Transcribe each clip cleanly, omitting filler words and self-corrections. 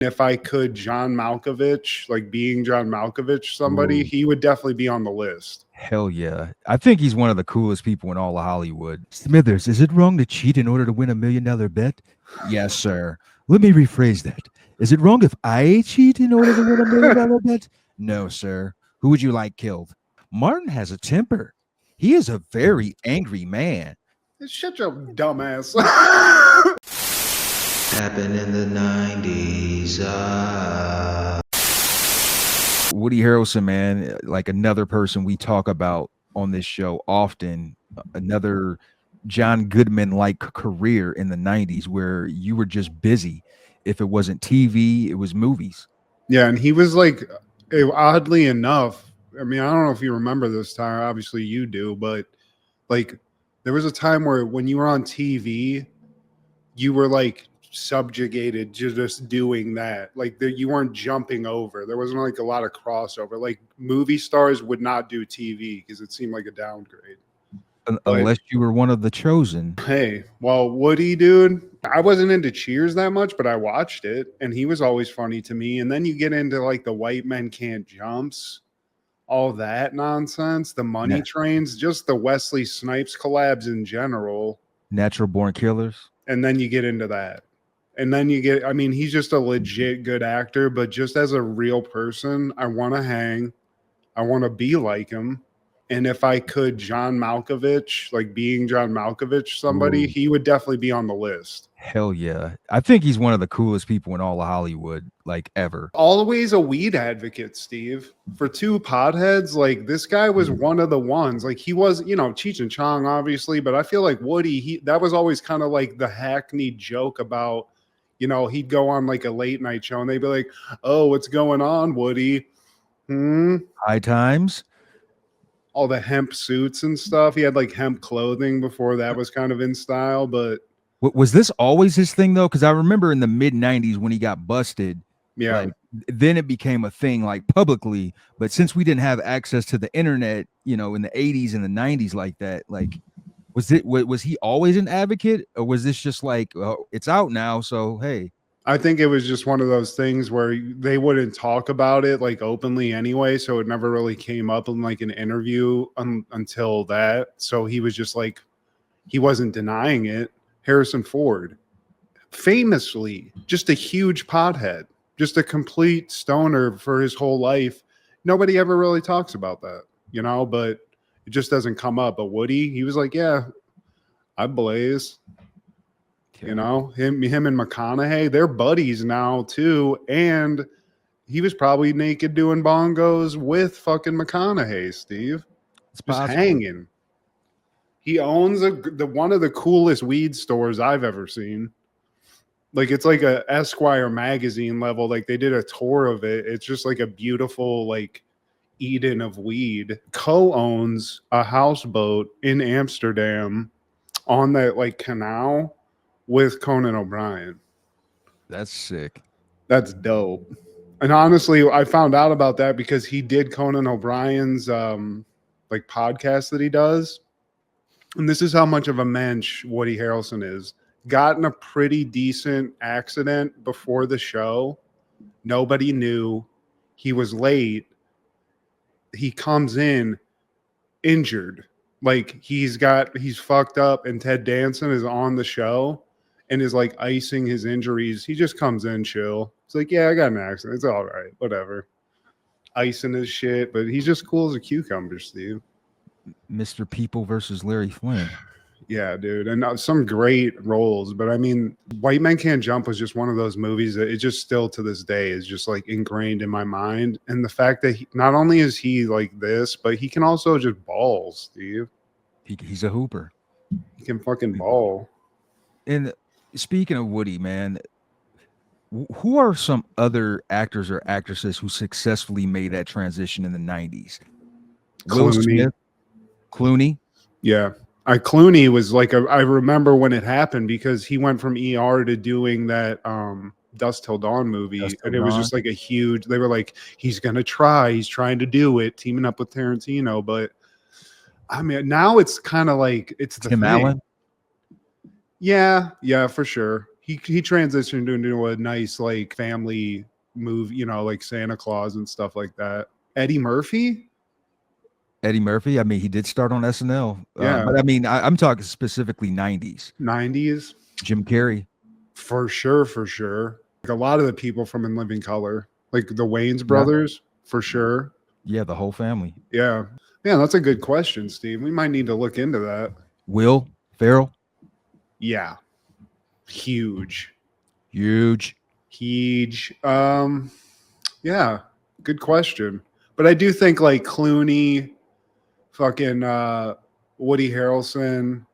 If I could John Malkovich, like being John Malkovich, somebody, Ooh, he would definitely be on the list. hell yeah. I think he's one of the coolest people in all of Hollywood. Smithers, is it wrong to cheat in order to win $1 million bet? Yes, sir. Let me rephrase that. Is it wrong if I cheat in order to win $1 million bet? No, sir. Who would you like killed? Martin has a temper. He is a very angry man. Shut your dumbass. Happened in the 90s. Woody Harrelson, man, like another person we talk about on this show often, another John Goodman like career in the 90s where you were just busy. If it wasn't TV, it was movies. Yeah, and he was like, oddly enough, I mean, I don't know if you remember this time. Obviously, you do, but like, there was a time where when you were on TV, you were like subjugated to just doing that. Like, you weren't jumping over. There wasn't like a lot of crossover. Like, movie stars would not do TV because it seemed like a downgrade. But Unless you were one of the chosen. hey, well, Woody, dude, I wasn't into Cheers that much, but I watched it, and he was always funny to me. And then you get into like the White Men Can't Jumps, all that nonsense, the Money Na- Trains, just the Wesley Snipes collabs in general. Natural Born Killers. And then you get into that. And then you get, I mean, he's just a legit good actor, but just as a real person, I want to hang. I want to be like him. And if I could John Malkovich, like being John Malkovich, somebody, Ooh. he would definitely be on the list. Hell yeah. I think he's one of the coolest people in all of Hollywood, like ever. Always a weed advocate, Steve. For two potheads, like this guy was one of the ones. Like he was, Cheech and Chong, obviously, but I feel like Woody, that was always kind of like the hackneyed joke about, he'd go on like a late night show and they'd be like, "Oh, what's going on, Woody?" High Times. All the hemp suits and stuff. He had like hemp clothing before that was kind of in style, but Was this always his thing though? Because I remember in the mid 90s when he got busted, yeah. like then it became a thing like publicly. But since we didn't have access to the internet, in the 80s and the 90s like that, like was he always an advocate, or was this just like, oh, it's out now, so hey? I think it was just one of those things where they wouldn't talk about it like openly anyway, so it never really came up in like an interview until that. So he was just like, he wasn't denying it. Harrison Ford, famously, just a huge pothead, just a complete stoner for his whole life. Nobody ever really talks about that, but it just doesn't come up. But Woody, he was like, yeah, I blaze. Him and McConaughey, they're buddies now too. And he was probably naked doing bongos with fucking McConaughey, Steve. It's Just possible. hanging. He owns one of the coolest weed stores I've ever seen. Like it's like a Esquire magazine level. Like they did a tour of it. It's just like a beautiful like Eden of weed. Co-owns a houseboat in Amsterdam on that like canal with Conan O'Brien. That's sick. That's dope. And honestly, I found out about that because he did Conan O'Brien's like podcast that he does. And this is how much of a mensch Woody Harrelson is. Got in a pretty decent accident before the show. Nobody knew. He was late. He comes in injured. Like he's fucked up, and Ted Danson is on the show and is like icing his injuries. He just comes in chill. It's like, yeah, I got an accident. It's all right. Whatever. Icing his shit, but he's just cool as a cucumber, Steve. Mr. People versus Larry Flynn. Yeah, dude. And some great roles. But I mean, White Men Can't Jump was just one of those movies that it just still to this day is just like ingrained in my mind. And the fact that not only is he like this, but he can also just ball, Steve. He's a hooper. He can fucking ball. And speaking of Woody, man, who are some other actors or actresses who successfully made that transition in the 90s? Will Smith, Clooney. Yeah. Clooney was like, I remember when it happened because he went from ER to doing that Dusk Till Dawn movie. And it was just like they were like, he's trying to do it, teaming up with Tarantino. But I mean, now it's kind of like, it's the Tim thing. Allen. Yeah, for sure. he transitioned into a nice like family movie, you know, like Santa Claus and stuff like that. Eddie Murphy? Eddie Murphy. I mean, he did start on SNL. Yeah. But I mean, I'm talking specifically 90s. 90s? Jim Carrey. For sure, for sure. Like a lot of the people from In Living Color, like the Wayans brothers, for sure. Yeah, the whole family. Yeah. Yeah, that's a good question, Steve. We might need to look into that. Will Ferrell. Yeah. Huge. Huge. Huge. Yeah, good question. But I do think like Clooney, fucking Woody Harrelson,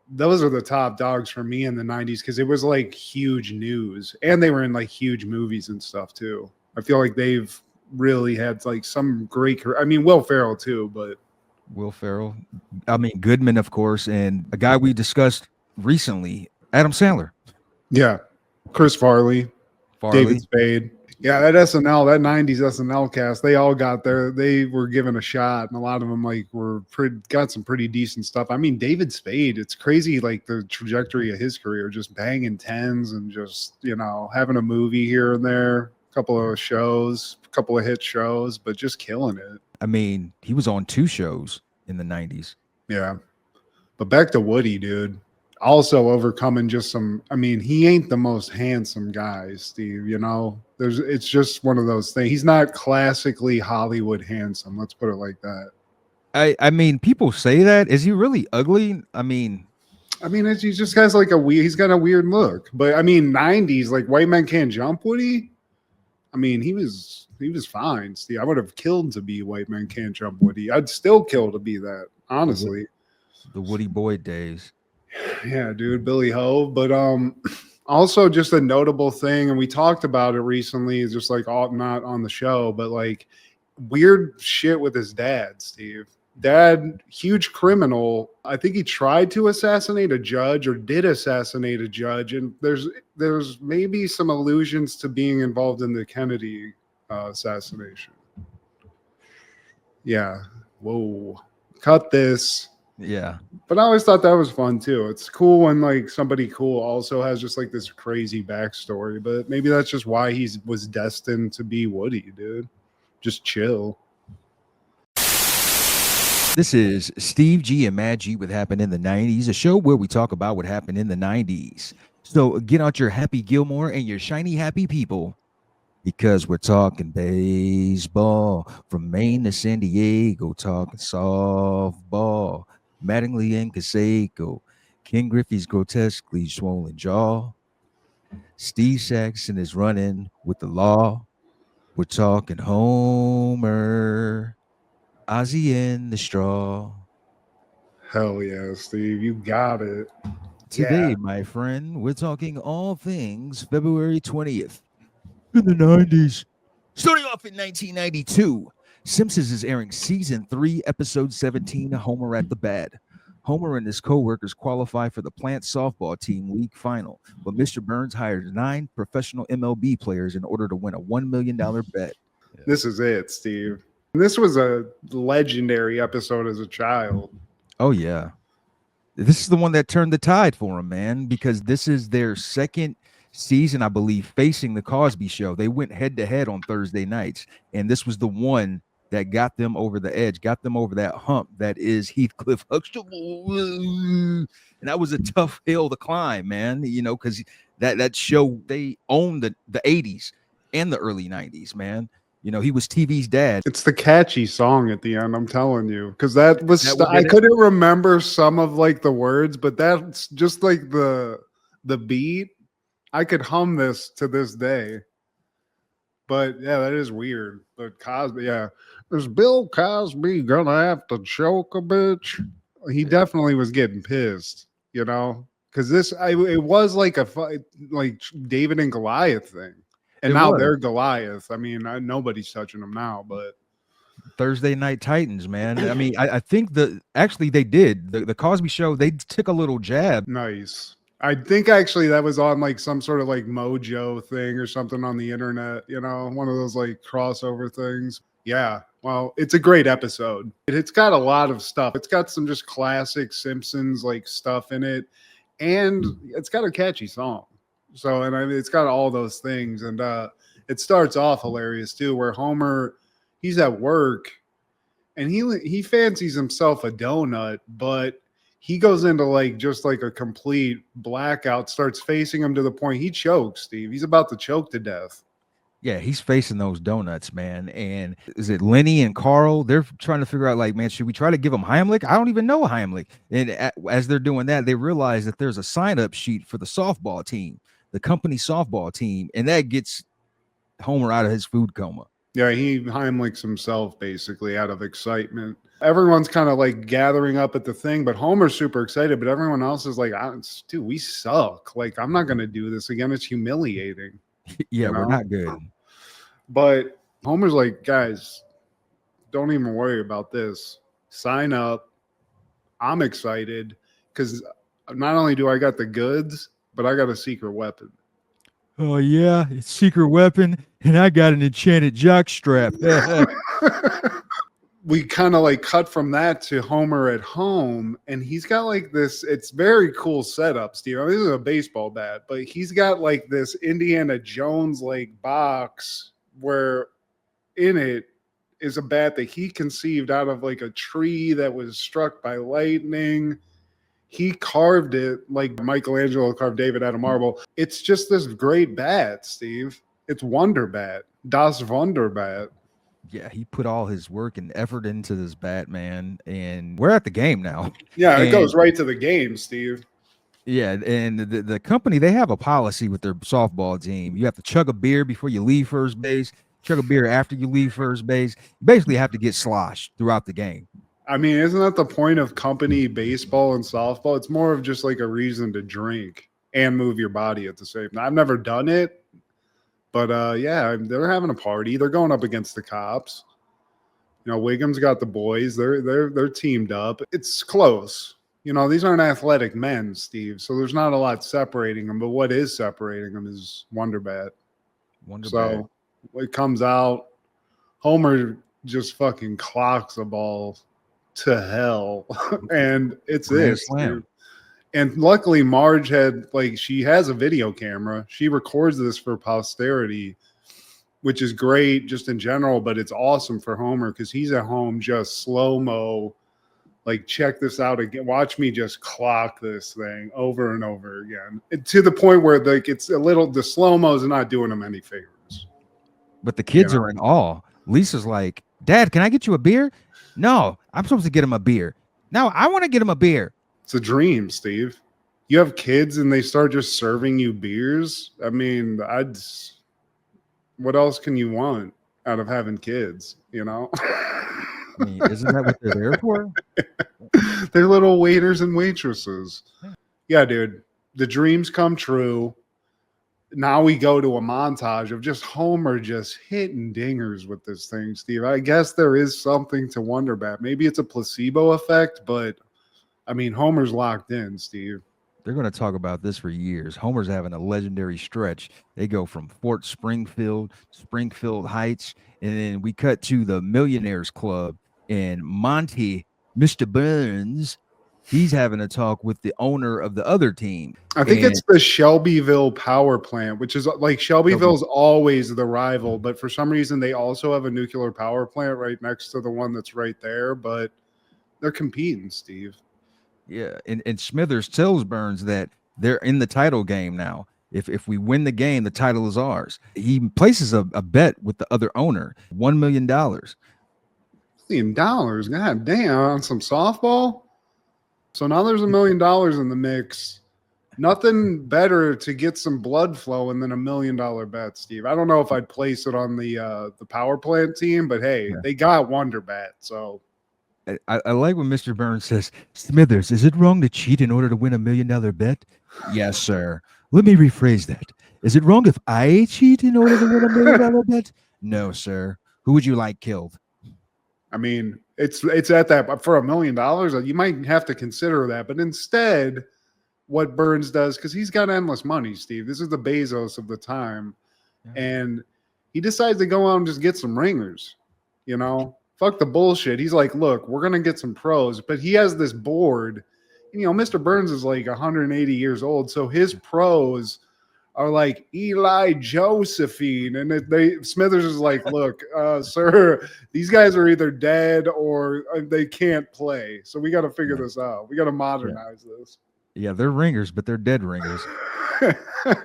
those are the top dogs for me in the 90s because it was like huge news. And they were in like huge movies and stuff too. I feel like they've really had like some great career. I mean, Will Ferrell too, but Will Ferrell. I mean, Goodman, of course, and a guy we discussed recently, Adam Sandler. yeah. Chris Farley, David Spade. Yeah, that SNL, that 90s SNL cast, they all got there. They were given a shot, and a lot of them like got some pretty decent stuff. I mean, David Spade, it's crazy like the trajectory of his career, just banging tens and just, you know, having a movie here and there, a couple of shows, a couple of hit shows, but just killing it. I mean, he was on 2 shows in the 90s. Yeah. But back to Woody, dude. Also overcoming just some, I mean, he ain't the most handsome guy, Steve, you know. It's just one of those things. He's not classically Hollywood handsome, let's put it like that. I mean, people say that. Is he really ugly? I mean, he just has like he's got a weird look. But I mean, 90s, like White Men Can't Jump Woody. I mean, he was fine, Steve. I would have killed to be White Men Can't Jump Woody. I'd still kill to be that, honestly. The Woody Boyd days. Yeah, dude, Billy Ho. But also just a notable thing, and we talked about it recently, is just like not on the show, but like weird shit with his dad, Steve. Dad, huge criminal. I think he tried to assassinate a judge or did assassinate a judge, and there's maybe some allusions to being involved in the Kennedy assassination. Yeah. Whoa. Cut this. Yeah. But I always thought that was fun too. It's cool when like somebody cool also has just like this crazy backstory, but maybe that's just why he was destined to be Woody, dude. Just chill. This is Steve G and Mad G with Happened in the 90s, a show where we talk about what happened in the 90s. So get out your Happy Gilmore and your shiny happy people, because we're talking baseball from Maine to San Diego, talking softball. Mattingly and Canseco, Ken Griffey's grotesquely swollen jaw. Steve Saxon is running with the law. We're talking Homer, Ozzy and the Straw. Hell yeah, Steve. You got it. Today, my friend, we're talking all things February 20th in the 90s. Starting off in 1992, Simpsons is airing season 3, episode 17, Homer at the Bat. Homer and his co-workers qualify for the plant softball team league final, but Mr. Burns hires 9 professional MLB players in order to win a $1 million bet. This is it, Steve. This was a legendary episode as a child. Oh, yeah. This is the one that turned the tide for him, man, because this is their second season, I believe, facing the Cosby Show. They went head to head on Thursday nights, and this was the one that got them over the edge, got them over that hump that is Heathcliff Huxtable. And that was a tough hill to climb, man, you know, because that show, they owned the 80s and the early 90s, man. You know, he was TV's dad. It's the catchy song at the end, I'm telling you, because that was I couldn't remember some of like the words, but that's just like the beat. I could hum this to this day. But yeah, that is weird. But Cosby, yeah. Is Bill Cosby gonna have to choke a bitch? He definitely was getting pissed, you know, because it was like a fight, like David and Goliath thing. And now they're Goliath. I mean, nobody's touching them now, but Thursday Night Titans, man. I mean, I think they did the Cosby Show. They took a little jab. Nice. I think actually that was on like some sort of like Mojo thing or something on the internet, you know, one of those like crossover things. Yeah. Well, it's a great episode. It's got a lot of stuff. It's got some just classic Simpsons like stuff in it. and it's got a catchy song. So, and I mean, it's got all those things, and it starts off hilarious too, where Homer, he's at work, and he fancies himself a donut, but he goes into like just like a complete blackout, starts facing him to the point he chokes. Steve, he's about to choke to death. Yeah, he's facing those donuts, man. And is it Lenny and Carl? They're trying to figure out, like, man, should we try to give him Heimlich? I don't even know Heimlich. And as they're doing that, they realize that there's a sign-up sheet for the softball team, the company softball team, and that gets Homer out of his food coma. Yeah, he Heimlichs himself basically out of excitement. Everyone's kind of like gathering up at the thing, but Homer's super excited, but everyone else is like, dude, we suck. Like, I'm not going to do this again. It's humiliating. Yeah, You we're know? not good. But Homer's like, guys, don't even worry about this. Sign up. I'm excited because not only do I got the goods, but I got a secret weapon. Oh, yeah, it's secret weapon, and I got an enchanted jock strap. We kind of like cut from that to Homer at home, and he's got like this, it's very cool setup, Steve. I mean, this is a baseball bat, but he's got like this Indiana Jones like box where in it is a bat that he conceived out of like a tree that was struck by lightning. He carved it like Michelangelo carved David out of marble. It's just this great bat, Steve. It's Wonder Bat. Das Wonder Bat. Yeah, he put all his work and effort into this bat, man. And we're at the game now. Yeah, it And- goes right to the game, Steve. Yeah, and the company, they have a policy with their softball team. You have to chug a beer before you leave first base, chug a beer after you leave first base. You basically have to get sloshed throughout the game. I mean, isn't that the point of company baseball and softball? It's more of just like a reason to drink and move your body at the same time. I've never done it, but yeah, they're having a party. They're going up against the cops. You know, Wiggum's got the boys. They're teamed up. It's close. You know, these aren't athletic men, Steve. So there's not a lot separating them. But what is separating them is Wonder Bat. So it comes out. Homer just fucking clocks a ball to hell, and it's Grand this. slam. Dude. And luckily, Marge she has a video camera. She records this for posterity, which is great just in general, but it's awesome for Homer because he's at home just slow-mo. Like, check this out again. Watch me just clock this thing over and over again. To the point where like it's a little, the slow-mo's not doing him any favors. But the kids are in awe. Lisa's like, Dad, can I get you a beer? No, I'm supposed to get him a beer. No, I want to get him a beer. It's a dream, Steve. You have kids and they start just serving you beers. I mean, what else can you want out of having kids, you know? I mean, isn't that what they're there for? They're little waiters and waitresses. Yeah, dude. The dreams come true. Now we go to a montage of just Homer just hitting dingers with this thing, Steve. I guess there is something to Wonder Bat. Maybe it's a placebo effect, but I mean, Homer's locked in, Steve. They're going to talk about this for years. Homer's having a legendary stretch. They go from Fort Springfield, Springfield Heights, and then we cut to the Millionaires Club. And Monty, Mr. Burns, he's having a talk with the owner of the other team. I think it's the Shelbyville power plant, which is like Shelbyville's always the rival, but for some reason they also have a nuclear power plant right next to the one that's right there, but they're competing, Steve. Yeah, and Smithers tells Burns that they're in the title game now. If we win the game, the title is ours. He places a bet with the other owner, $1 million. $1 million, god damn, on some softball. So now there's $1 million in the mix. Nothing better to get some blood flowing than $1 million bet, Steve. I don't know if I'd place it on the power plant team, but hey, they got Wonder Bat, so. I like when Mr. Burns says, Smithers, is it wrong to cheat in order to win $1 million bet? Yes, sir. Let me rephrase that. Is it wrong if I cheat in order to win $1 million bet? No, sir. Who would you like killed? I mean, it's at that for $1 million. You might have to consider that, but instead, what Burns does, because he's got endless money, Steve. This is the Bezos of the time, and he decides to go out and just get some ringers. You know, fuck the bullshit. He's like, look, we're gonna get some pros, but he has this board. Mr. Burns is like 180 years old, so his pros are like Eli Josephine, and Smithers is like, look, sir, these guys are either dead or they can't play, so we got to figure this out. We got to modernize this. Yeah, they're ringers, but they're dead ringers.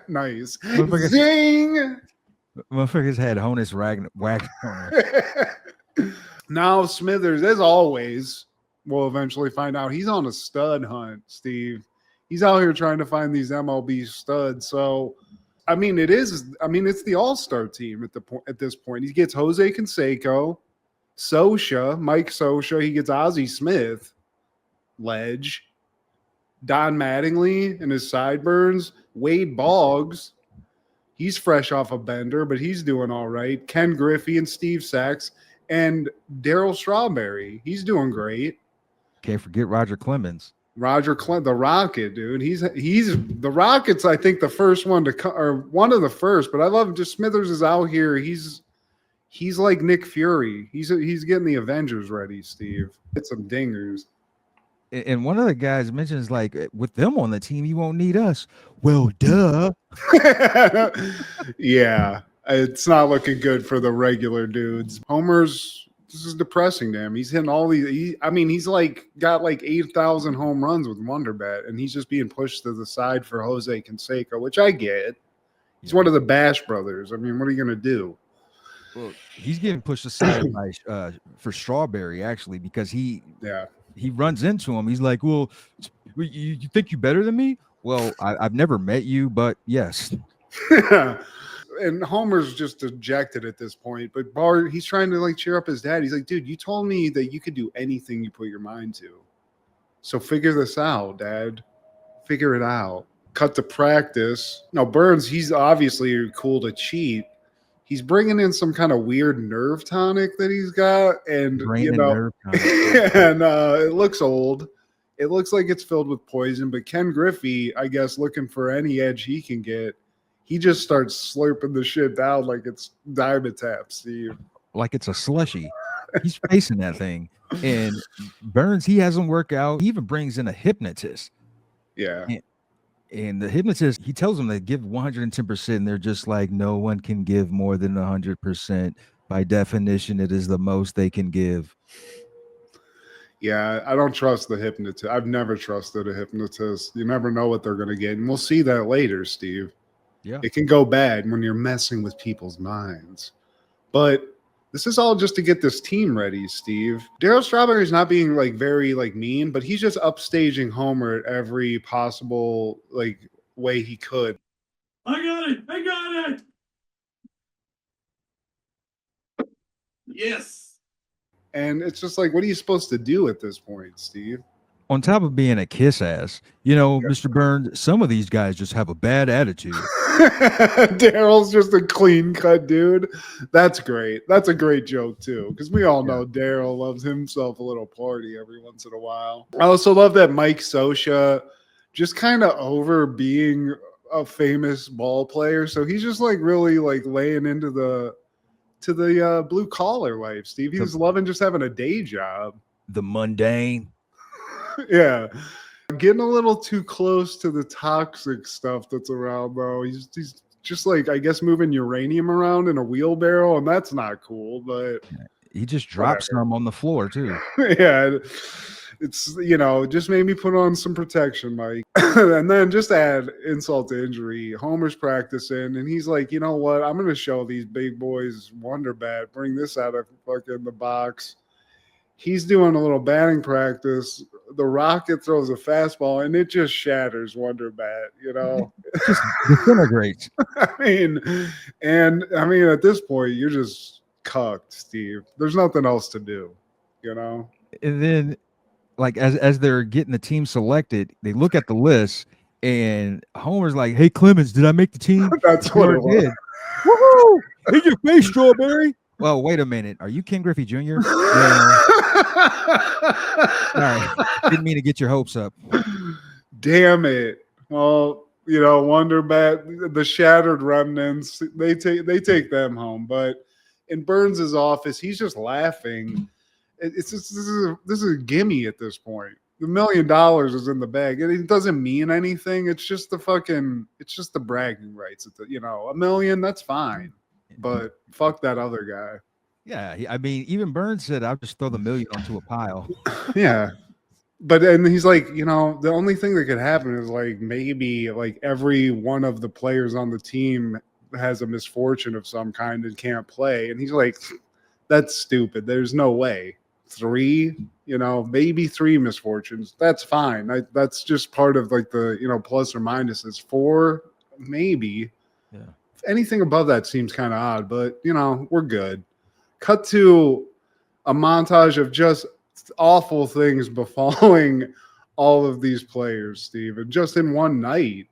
Nice. Motherfuckers- Zing. Motherfuckers had Honus wagon. Now Smithers, as always, we'll eventually find out he's on a stud hunt, Steve. He's out here trying to find these MLB studs. So, it's the all-star team at this point. He gets Jose Canseco, Mike Scioscia. He gets Ozzie Smith, Ledge, Don Mattingly and his sideburns, Wade Boggs. He's fresh off a bender, but he's doing all right. Ken Griffey and Steve Sachs and Darryl Strawberry. He's doing great. Can't forget Roger Clemens. The Rocket, dude. He's the Rocket's, I think, the first one to come, or one of the first. But I love him. Just Smithers is out here. He's like Nick Fury. He's getting the Avengers ready, Steve. Get some dingers. And one of the guys mentions, like, with them on the team, you won't need us. Well, duh. Yeah, it's not looking good for the regular dudes. This is depressing to him. He's hitting all these. He's like got like 8,000 home runs with Wonderbat, and he's just being pushed to the side for Jose Canseco, which I get. He's one of the Bash brothers. I mean, what are you gonna do? Well, he's getting pushed aside by for Strawberry, actually, because he runs into him. He's like, well, you think you're better than me? Well, I've never met you, but yes. And Homer's just dejected at this point. But Bart, he's trying to like cheer up his dad. He's like, dude, you told me that you could do anything you put your mind to. So figure this out, Dad. Figure it out. Cut to practice. Now, Burns, he's obviously cool to cheat. He's bringing in some kind of weird nerve tonic that he's got, and nerve tonic. And it looks old. It looks like it's filled with poison. But Ken Griffey, I guess, looking for any edge he can get, he just starts slurping the shit down like it's Dimetapp, Steve. Like it's a slushy. He's facing that thing. And Burns, he hasn't worked out. He even brings in a hypnotist. Yeah. And the hypnotist, he tells them to give 110%. And they're just like, no one can give more than 100%. By definition, it is the most they can give. Yeah, I don't trust the hypnotist. I've never trusted a hypnotist. You never know what they're going to get. And we'll see that later, Steve. Yeah. It can go bad when you're messing with people's minds. But this is all just to get this team ready, Steve. Darryl Strawberry's not being like very like mean, but he's just upstaging Homer at every possible like way he could. I got it. Yes. And it's just like, what are you supposed to do at this point, Steve? On top of being a kiss ass, Mr. Burns, some of these guys just have a bad attitude. Daryl's just a clean cut dude. That's great. That's a great joke too, because we all know Daryl loves himself a little party every once in a while. I also love that Mike Scioscia just kind of over being a famous ball player, so he's just like really like laying into the blue collar life. Steve, he's loving just having a day job. The mundane. Yeah. Getting a little too close to the toxic stuff that's around, though. He's just like, I guess, moving uranium around in a wheelbarrow, and that's not cool. But he just dropped some on the floor too. Yeah, it's just made me put on some protection, Mike. And then just add insult to injury. Homer's practicing, and he's like, you know what? I'm gonna show these big boys Wonderbat. Bring this out of fucking the box. He's doing a little batting practice. The Rocket throws a fastball, and it just shatters Wonderbat, It just disintegrates. at this point, you're just cucked, Steve. There's nothing else to do, And then, like, as they're getting the team selected, they look at the list, and Homer's like, hey, Clemens, did I make the team? That's what it was. Woohoo! In your face, Strawberry. Well, wait a minute. Are you Ken Griffey Jr.? Sorry. Didn't mean to get your hopes up. Damn it. Well, Wonderbat, the shattered remnants, they take them home. But in Burns' office, he's just laughing. This is a gimme at this point. The $1 million is in the bag. It doesn't mean anything. It's just the bragging rights. $1 million, that's fine. But fuck that other guy. Yeah, I mean, even Burns said, "I'll just throw the $1 million onto a pile." Yeah. But and he's like, the only thing that could happen is like maybe like every one of the players on the team has a misfortune of some kind and can't play. And he's like, that's stupid. There's no way. 3, maybe 3 misfortunes. That's fine. That's just part of like the, plus or minuses. 4, maybe. Yeah. Anything above that seems kind of odd, but we're good. Cut to a montage of just awful things befalling all of these players, Steve, and just in one night,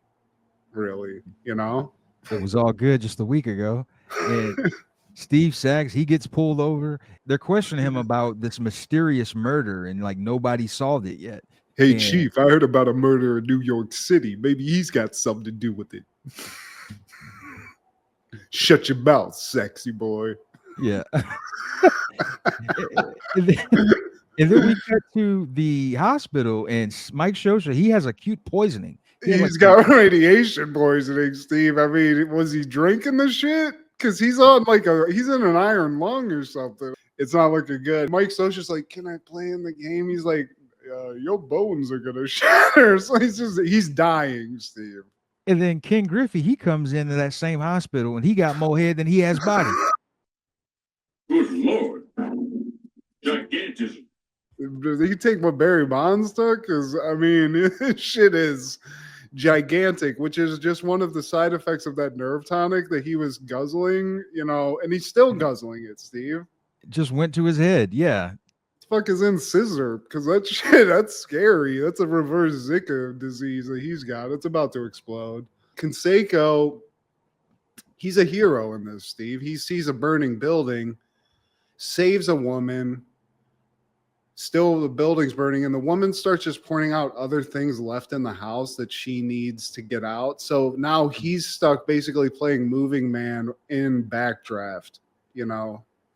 really, It was all good just a week ago. And Steve Sachs, he gets pulled over. They're questioning him about this mysterious murder, and like nobody solved it yet. Hey, And Chief, I heard about a murder in New York City. Maybe he's got something to do with it. Shut your mouth, sexy boy. yeah. And then we cut to the hospital, and Mike Scioscia, he has acute poisoning. He's got radiation poisoning, Steve. I mean, was he drinking the shit? Because he's on he's in an iron lung or something. It's not looking good. Mike Scioscia's like, can I play in the game? He's like, your bones are gonna shatter. So he's dying, Steve. And then Ken Griffey, he comes into that same hospital, and he got more head than he has body. Good Lord. Gigantism. Did he take what Barry Bonds took? Because, I mean, shit is gigantic, which is just one of the side effects of that nerve tonic that he was guzzling, and he's still guzzling it, Steve. It just went to his head. Yeah. What the fuck is in scissor? Because that shit, that's scary. That's a reverse Zika disease that he's got. It's about to explode. Canseco, he's a hero in this, Steve. He sees a burning building, saves a woman. Still, the building's burning, and the woman starts just pointing out other things left in the house that she needs to get out. So now he's stuck basically playing moving man in backdraft,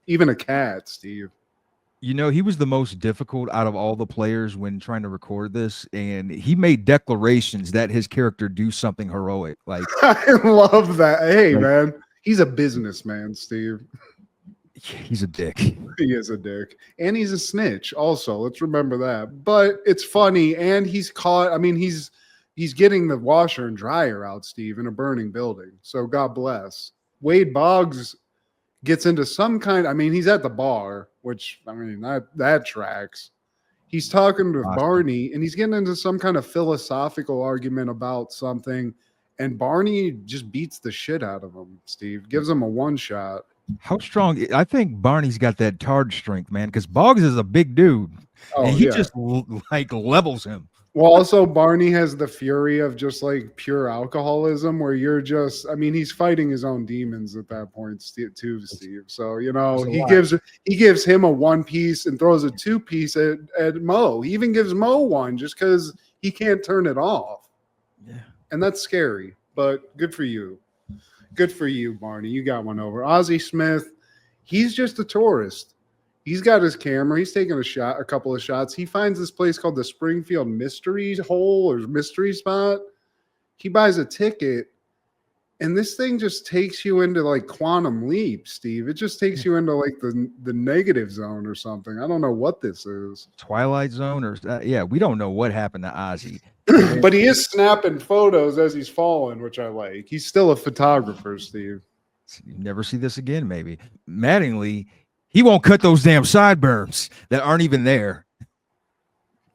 even a cat, Steve. He was the most difficult out of all the players when trying to record this, and he made declarations that his character do something heroic. Like, I love that. Hey, man, he's a businessman, Steve. He's a dick. He is a dick. And he's a snitch also. Let's remember that. But it's funny. And he's caught. I mean, he's getting the washer and dryer out, Steve, in a burning building. So God bless. Wade Boggs gets into some kind. I mean, he's at the bar, which, I mean, that tracks. He's talking to Barney, and he's getting into some kind of philosophical argument about something. And Barney just beats the shit out of him, Steve. Gives him a one shot. How strong? I think Barney's got that Tard strength, man, because Boggs is a big dude. Oh, and he yeah. just like levels him. Well, also Barney has the fury of just like pure alcoholism where you're just, I mean, he's fighting his own demons at that point too, Steve. So, he gives him a 1-piece and throws a 2-piece at Mo. He even gives Mo one just because he can't turn it off. Yeah. And that's scary, but good for you. Good for you, Barney. You got one over. Ozzie Smith, he's just a tourist. He's got his camera. He's taking a couple of shots. He finds this place called the Springfield Mystery Hole or Mystery Spot. He buys a ticket, and this thing just takes you into like Quantum Leap, Steve. It just takes you into like the negative zone or something. I don't know what this is. Twilight Zone or we don't know what happened to Ozzie. But he is snapping photos as he's falling, which I like. He's still a photographer, Steve. You never see this again, maybe. Mattingly, he won't cut those damn sideburns that aren't even there.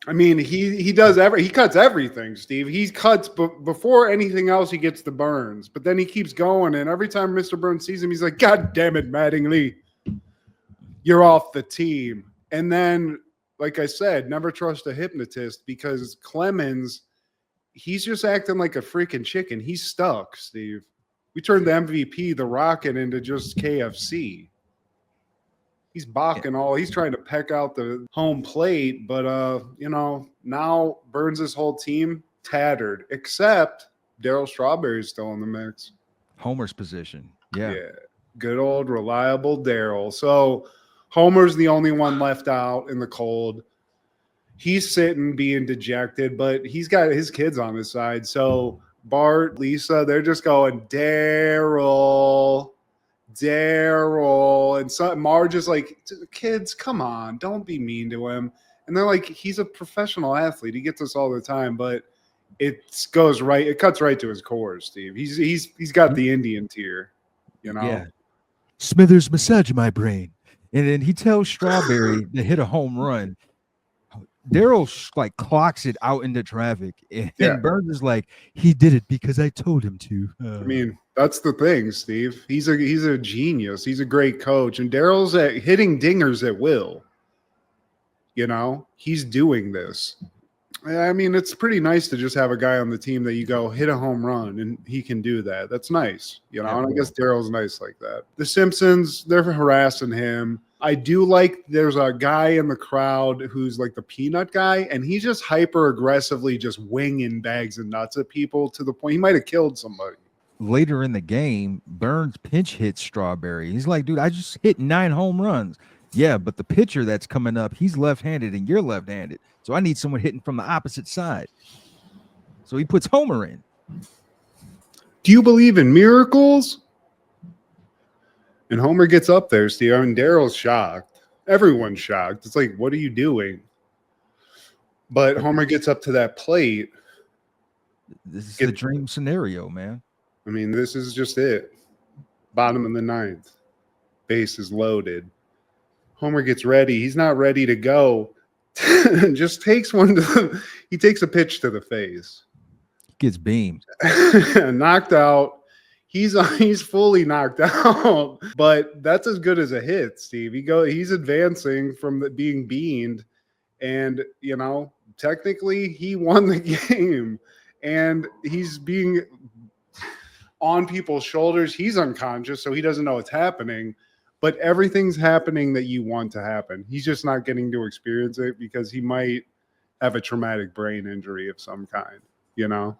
I mean, he does he cuts everything, Steve. He cuts before anything else. He gets the burns, but then he keeps going. And every time Mr. Burns sees him, he's like, "God damn it, Mattingly, you're off the team." And then, like I said, never trust a hypnotist because Clemens, he's just acting like a freaking chicken. He's stuck, Steve. We turned the MVP, the Rocket, into just KFC. He's balking all. He's trying to peck out the home plate, but now Burns' whole team tattered, except Darryl Strawberry's still in the mix. Homer's position. Yeah. Good old reliable Darryl. So Homer's the only one left out in the cold. he's sitting being dejected, but he's got his kids on his side. So Bart, Lisa, they're just going, Daryl. And so Marge is like, kids, come on, don't be mean to him. And they're like, he's a professional athlete. He gets us all the time, but it cuts right to his core, Steve. He's got the Indian tier, you know. Yeah. Smithers, massage my brain. And then he tells Strawberry to hit a home run. Daryl like clocks it out into traffic, and Yeah. Burns is like, he did it because I told him to. I mean, that's the thing, Steve. He's a genius. He's a great coach, and Daryl's hitting dingers at will. You know, he's doing this. I mean, it's pretty nice to just have a guy on the team that you go hit a home run and he can do that. That's nice, you know. Yeah, and I guess Daryl's nice like that. The Simpsons, they're harassing him. I do like there's a guy in the crowd who's like the peanut guy, and he's just hyper aggressively just winging bags of nuts at people to the point he might have killed somebody. Later in the game, Burns pinch hits Strawberry. He's like, dude, I just hit 9 home runs. Yeah, but the pitcher that's coming up, he's left-handed and you're left-handed. So I need someone hitting from the opposite side. So he puts Homer in. Do you believe in miracles? And Homer gets up there, Steve. I mean, Daryl's shocked. Everyone's shocked. It's like, what are you doing? But Homer gets up to that plate. This is the dream scenario, man. I mean, this is just it. Bottom of the 9th. Base is loaded. Homer gets ready. He's not ready to go. Just takes he takes a pitch to the face. Gets beamed. Knocked out. He's fully knocked out. But that's as good as a hit, Steve. He's advancing from being beamed. And, you know, technically he won the game. And he's being on people's shoulders. He's unconscious, so he doesn't know what's happening. But everything's happening that you want to happen. He's just not getting to experience it because he might have a traumatic brain injury of some kind, you know?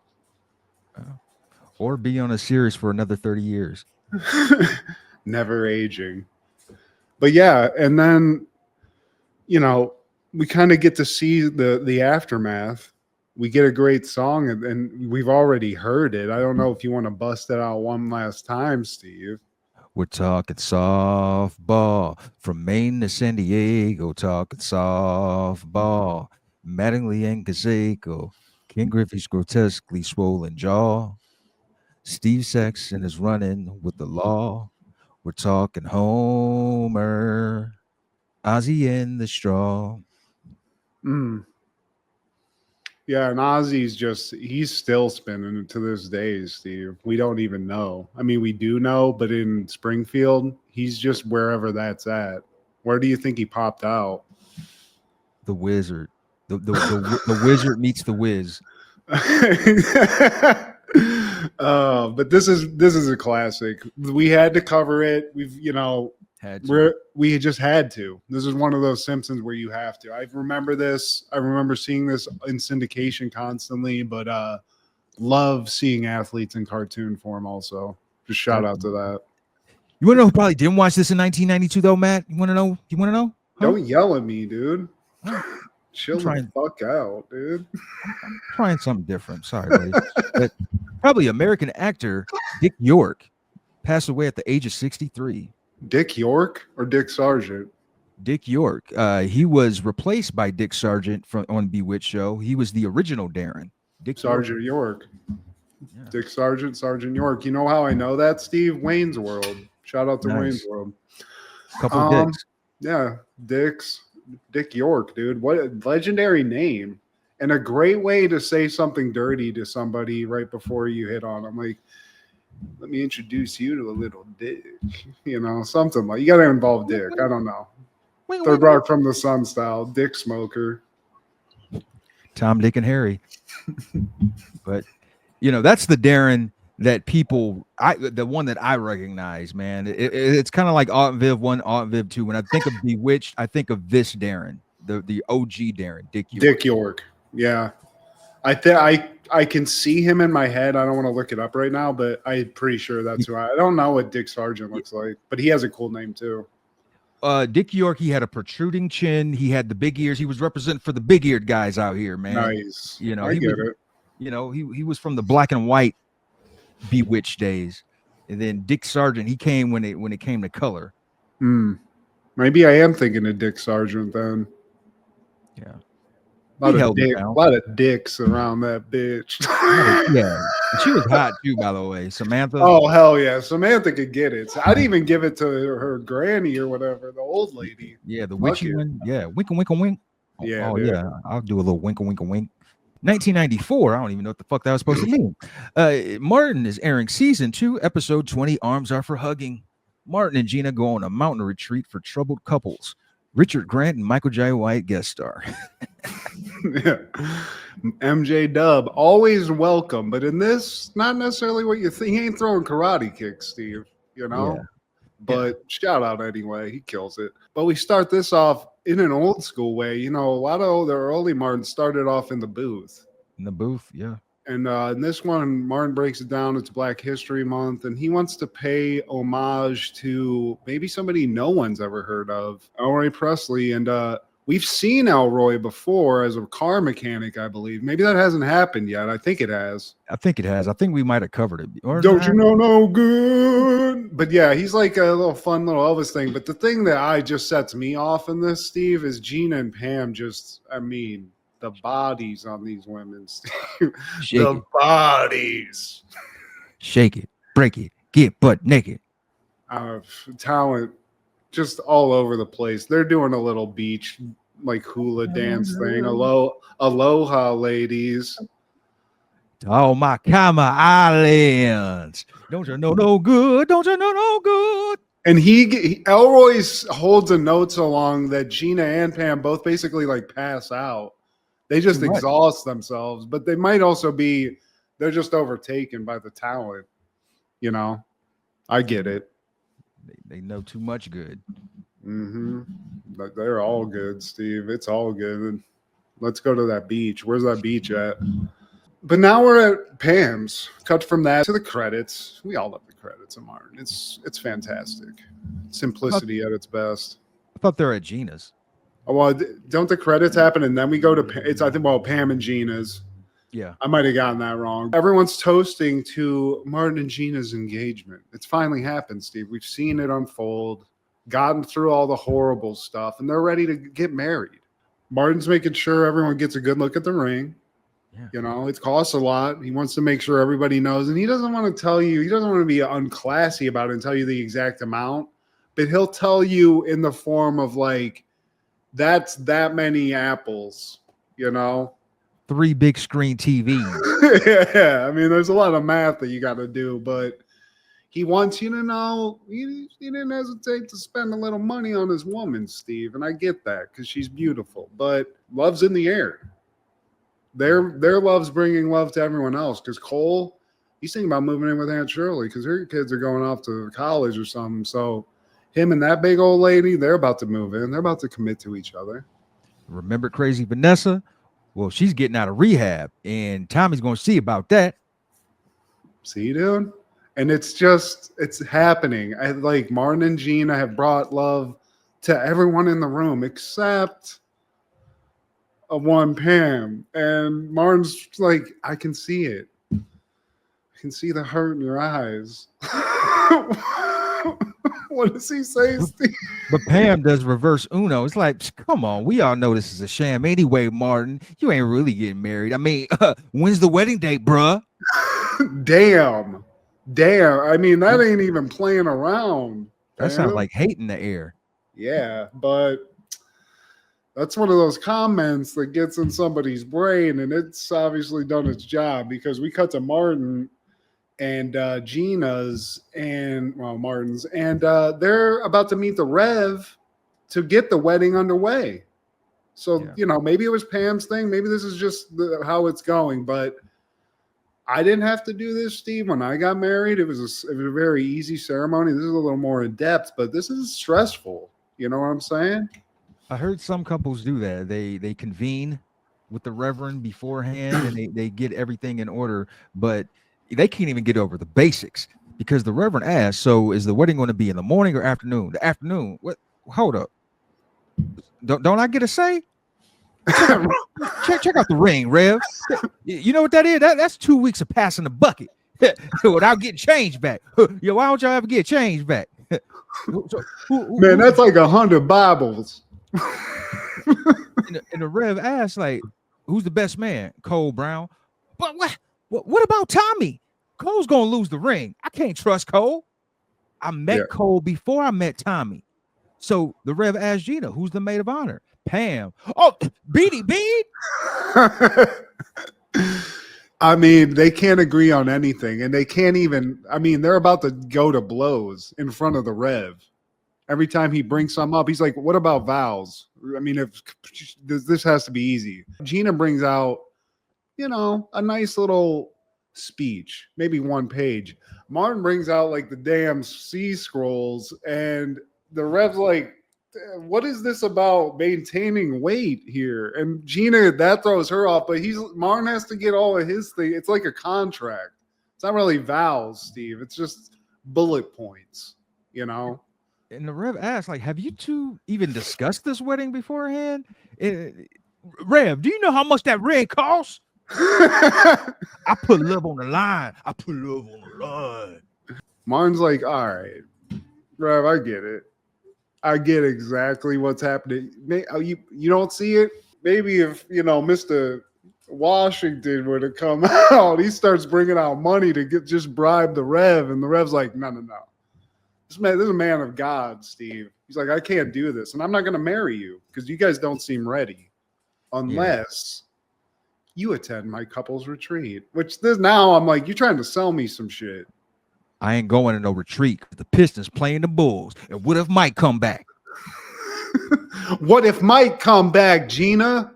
Or be on a series for another 30 years. Never aging. But yeah, and then, you know, we kind of get to see the aftermath. We get a great song, and we've already heard it. I don't know if you want to bust it out one last time, Steve. We're talking softball from Maine to San Diego, talking softball. Mattingly and Canseco, Ken Griffey's grotesquely swollen jaw. Steve Sexton is running with the law. We're talking Homer, Ozzy and the Straw. Yeah, and Ozzy's he's still spinning to this day, Steve. We don't even know. I mean, we do know, but in Springfield, he's just wherever that's at. Where do you think he popped out? The Wizard. The Wizard meets the Wiz. But this is a classic. We had to cover it. We just had to. This is one of those Simpsons where you have to. I remember this. I remember seeing this in syndication constantly, but love seeing athletes in cartoon form also. Just shout out to that. You want to know who probably didn't watch this in 1992 though, Matt? You want to know? Huh? Don't yell at me, dude. Chill trying- the fuck out, dude. I'm trying something different. Sorry, buddy. But probably American actor Dick York passed away at the age of 63. Dick York or Dick Sargent? Dick York. He was replaced by Dick Sargent on Bewitched show. He was the original Darren. Dick Sergeant York. Yeah. Dick Sargent, Sergeant York. You know how I know that, Steve? Wayne's World. Shout out to Nice. Wayne's World. Couple of Dicks. Yeah, Dick York, dude. What a legendary name. And a great way to say something dirty to somebody right before you hit on them. Like, let me introduce you to a little dick. You know, something like, you got to involve Dick. I don't know. Third Rock from the Sun style. Dick Smoker. Tom, Dick, and Harry. But, you know, that's the Darren that the one that I recognize, man. It's kind of like Aunt Viv 1, Aunt Viv 2. When I think of Bewitched, I think of this Darren, the OG Darren, Dick York. Dick York. Yeah. I can see him in my head. I don't want to look it up right now, but I'm pretty sure that's who I don't know what Dick Sargent looks like, but he has a cool name too. Dick York, he had a protruding chin. He had the big ears. He was representing for the big-eared guys out here, man. Nice. You know, I he get was, it. you know, he was from the black and white Bewitched days. And then Dick Sargent, he came when it came to color. Maybe I am thinking of Dick Sargent then. Yeah. A lot, He of, held it dick, down. a lot of dicks around that bitch. Yeah. And she was hot too, by the way. Samantha. Oh, hell yeah. Samantha could get it. I'd even give it to her granny or whatever, the old lady. Yeah, the Fuck witchy it. one. Yeah, wink and wink and wink. Yeah, Oh dude. yeah, I'll do a little wink and wink and wink. 1994. I don't even know what the fuck that was supposed to mean. Martin is airing season 2, episode 20. Arms are for hugging. Martin and Gina go on a mountain retreat for troubled couples. Richard Grant and Michael J. White guest star. Yeah. MJ Dub, always welcome. But in this, not necessarily what you think. He ain't throwing karate kicks, Steve, you know? Yeah. But shout out anyway. He kills it. But we start this off in an old school way. You know, a lot of the early Martin started off in the booth. In the booth, yeah. And in this one, Martin breaks it down. It's Black History Month, and he wants to pay homage to maybe somebody no one's ever heard of, Elroy Presley. And we've seen Elroy before as a car mechanic, I believe. Maybe that hasn't happened yet. I think it has. I think it has. I think we might have covered it. Or Don't you know no good? But yeah, he's like a little fun little Elvis thing. But the thing that just sets me off in this, Steve, is Gina and Pam just, I mean, the bodies on these women, Steve. Shake The it. bodies. Shake it, break it, get butt naked. Talent just all over the place. They're doing a little beach like hula dance thing. Aloha, ladies. Oh, my Kama Islands. Don't you know no good? Don't you know no good? And Elroy holds a note so long that Gina and Pam both basically like pass out. They just Too much. exhaust themselves, but they might also be, they're just overtaken by the talent. You know, I get it. They know too much good. But they're all good, Steve. It's all good. Let's go to that beach. Where's that beach at? But now we're at Pam's. Cut from that to the credits. We all love the credits of Martin. It's fantastic. Simplicity at its best. I thought they're at Gina's. Oh, well, don't the credits happen and then we go to it's I think Pam and Gina's. Yeah. I might have gotten that wrong. Everyone's toasting to Martin and Gina's engagement. It's finally happened, Steve. We've seen it unfold, gotten through all the horrible stuff, and they're ready to get married. Martin's making sure everyone gets a good look at the ring. Yeah. You know, it costs a lot. He wants to make sure everybody knows, and he doesn't want to tell you, he doesn't want to be unclassy about it and tell you the exact amount, but he'll tell you in the form of like, that's that many apples, you know? 3 big screen TVs. Yeah, I mean, there's a lot of math that you got to do, but he wants you to know he didn't hesitate to spend a little money on his woman, Steve, and I get that because she's beautiful, but love's in the air. Their love's bringing love to everyone else because Cole, he's thinking about moving in with Aunt Shirley because her kids are going off to college or something. So him and that big old lady, they're about to move in. They're about to commit to each other. Remember Crazy Vanessa? Well, she's getting out of rehab, and Tommy's going to see about that. See, dude? And it's happening. Like Martin and Gina have brought love to everyone in the room except one Pam. And Martin's like, I can see it. I can see the hurt in your eyes. What does he say, Steve? But Pam does reverse Uno. It's like, come on, we all know this is a sham anyway, Martin. You ain't really getting married. I mean, when's the wedding date, bruh? Damn. I mean, that ain't even playing around. That sounds like hate in the air. Yeah, but that's one of those comments that gets in somebody's brain, and it's obviously done its job because we cut to Martin and Gina's and Martin's, and they're about to meet the Rev to get the wedding underway. So, Yeah. you know, maybe it was Pam's thing. Maybe this is just how it's going, but I didn't have to do this, Steve. When I got married, it was a very easy ceremony. This is a little more in depth, but this is stressful. You know what I'm saying? I heard some couples do that. They convene with the Reverend beforehand and they get everything in order, but they can't even get over the basics because the Reverend asked, so is the wedding going to be in the morning or afternoon? The afternoon. What hold up. Don't I get a say? Check out the ring, Rev. You know what that is? That's 2 weeks of passing the bucket without getting change back. Yo, why don't y'all ever get change back? So, Man, that's like 100 Bibles. and the Rev asked, like, who's the best man? Cole Brown. But what about Tommy? Cole's gonna lose the ring. I can't trust Cole. I met Cole before I met Tommy. So the Rev asked Gina, who's the maid of honor? Pam. Oh, Beanie Bean. I mean, they can't agree on anything, and they can't even. I mean, they're about to go to blows in front of the Rev. Every time he brings something up, he's like, "What about vows?" I mean, if this has to be easy. Gina brings out, a nice little speech, maybe 1 page. Martin brings out like the damn sea scrolls, and the Rev's like, what is this about maintaining weight here? And Gina, that throws her off, but Martin has to get all of his thing. It's like a contract. It's not really vows, Steve. It's just bullet points, And the Rev asked, like, have you two even discussed this wedding beforehand? Rev, do you know how much that ring costs? I put love on the line. Martin's like, all right, Rev, I get it. I get exactly what's happening. You don't see it? Maybe if, Mr. Washington were to come out, he starts bringing out money to just bribe the Rev, and the Rev's like, no. This is a man of God, Steve. He's like, I can't do this, and I'm not going to marry you because you guys don't seem ready unless you attend my couple's retreat, which now I'm like, you're trying to sell me some shit. I ain't going to no retreat. The Pistons playing the Bulls. And what if Mike come back? What if Mike come back, Gina?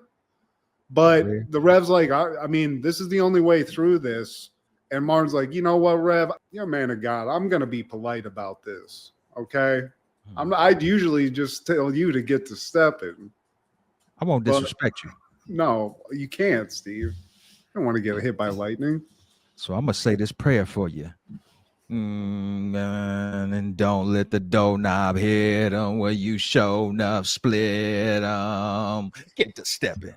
But the Rev's like, I mean, this is the only way through this. And Martin's like, you know what, Rev? You're a man of God. I'm going to be polite about this, okay? I'd usually just tell you to get to stepping. I won't disrespect you. No, you can't, Steve. I don't want to get hit by lightning. So I'm going to say this prayer for you. And don't let the doorknob hit them where you show enough split them. Get to stepping.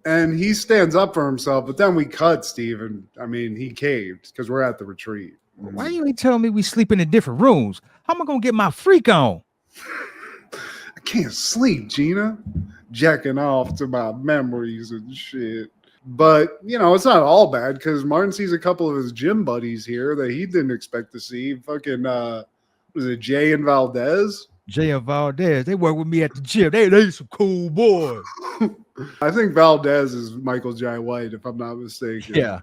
And he stands up for himself, but then we cut Steve, and I mean, he caved because we're at the retreat. Why you ain't telling me we sleeping in different rooms? How am I gonna get my freak on? I can't sleep, Gina. Jacking off to my memories and shit. But, it's not all bad because Martin sees a couple of his gym buddies here that he didn't expect to see. Fucking, was it Jay and Valdez? Jay and Valdez, they work with me at the gym. They some cool boys. I think Valdez is Michael Jai White, if I'm not mistaken. Yeah.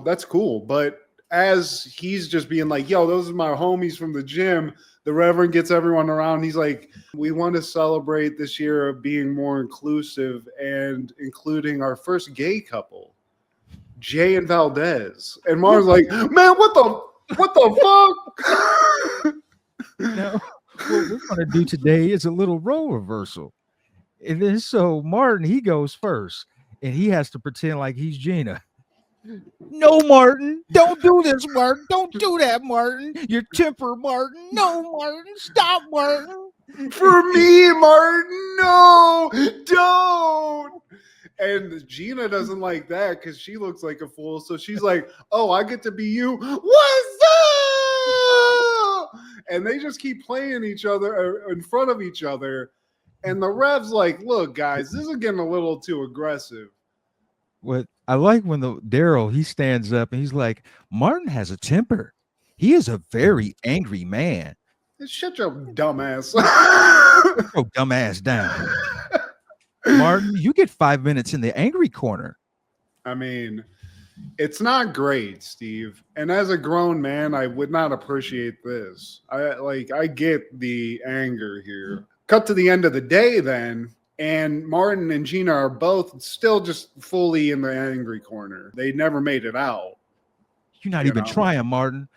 That's cool. But as he's just being like, yo, those are my homies from the gym, the Reverend gets everyone around. He's like, we want to celebrate this year of being more inclusive and including our first gay couple, Jay and Valdez. And Mar's like, man, what the fuck? Now, what we're going to do today is a little role reversal. And then so Martin, he goes first, and he has to pretend like he's Gina. No, Martin, don't do this, Martin. Don't do that, Martin. Your temper, Martin. No, Martin, stop, Martin. For me, Martin, no, don't. And Gina doesn't like that because she looks like a fool. So she's like, oh, I get to be you. What's up? And they just keep playing each other in front of each other. And the Rev's like, look, guys, this is getting a little too aggressive. What I like when Daryl, he stands up and he's like, Martin has a temper. He is a very angry man. Shut your dumb ass. Your dumb ass down. Martin, you get 5 minutes in the angry corner. I mean, it's not great, Steve. And as a grown man, I would not appreciate this. I get the anger here. Cut to the end of the day then. And Martin and Gina are both still just fully in the angry corner. They never made it out. You're not even trying, Martin.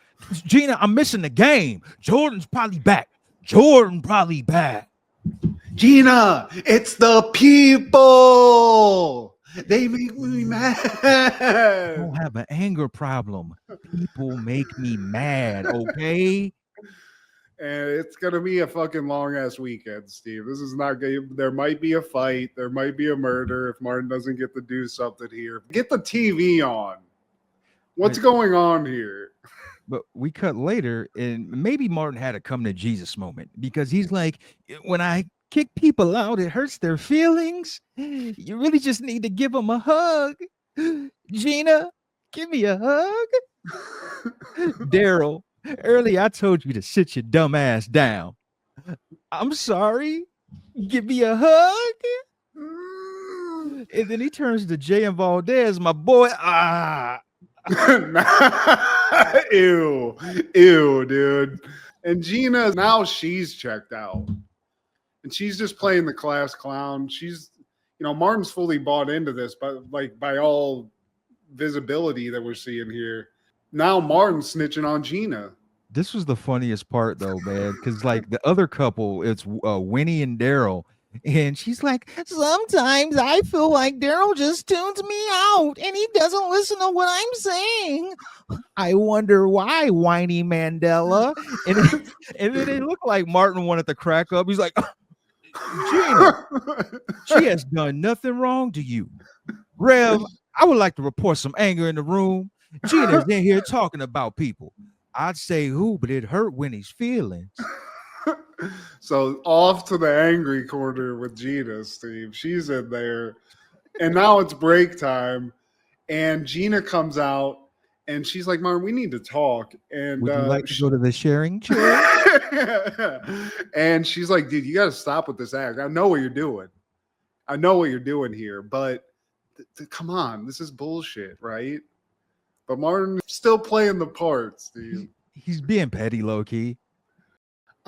Gina, I'm missing the game. Jordan's probably back. Jordan probably back. Gina, it's the people. They make me mad. I don't have an anger problem. People make me mad, okay? And it's gonna be a fucking long ass weekend, Steve. This is not good. There might be a fight. There might be a murder if Martin doesn't get to do something here. Get the TV on. What's going on here? But we cut later, and maybe Martin had a come to Jesus moment because he's like, when I kick people out, it hurts their feelings. You really just need to give them a hug. Gina, give me a hug. Daryl, early I told you to sit your dumb ass down. I'm sorry. Give me a hug. And then he turns to Jay and Valdez, my boy. Ew, dude. And Gina, now she's checked out. And she's just playing the class clown. She's, Martin's fully bought into this, but like by all visibility that we're seeing here. Now Martin's snitching on Gina. This was the funniest part though, man, because like the other couple, it's Winnie and Daryl. And she's like, sometimes I feel like Daryl just tunes me out and he doesn't listen to what I'm saying. I wonder why, whiny Mandela. And then it looked like Martin wanted to crack up. He's like, Gina, she has done nothing wrong to you. Rev, I would like to report some anger in the room. Gina's in here talking about people. I'd say who, but it hurt Winnie's feelings. So off to the angry corner with Gina, Steve. She's in there. And now it's break time. And Gina comes out and she's like, Martin, we need to talk. And would you like to go to the sharing chair? And she's like, dude, you got to stop with this act. I know what you're doing. I know what you're doing here, but come on, this is bullshit, right? But Martin's still playing the part, Steve. He's being petty, low-key.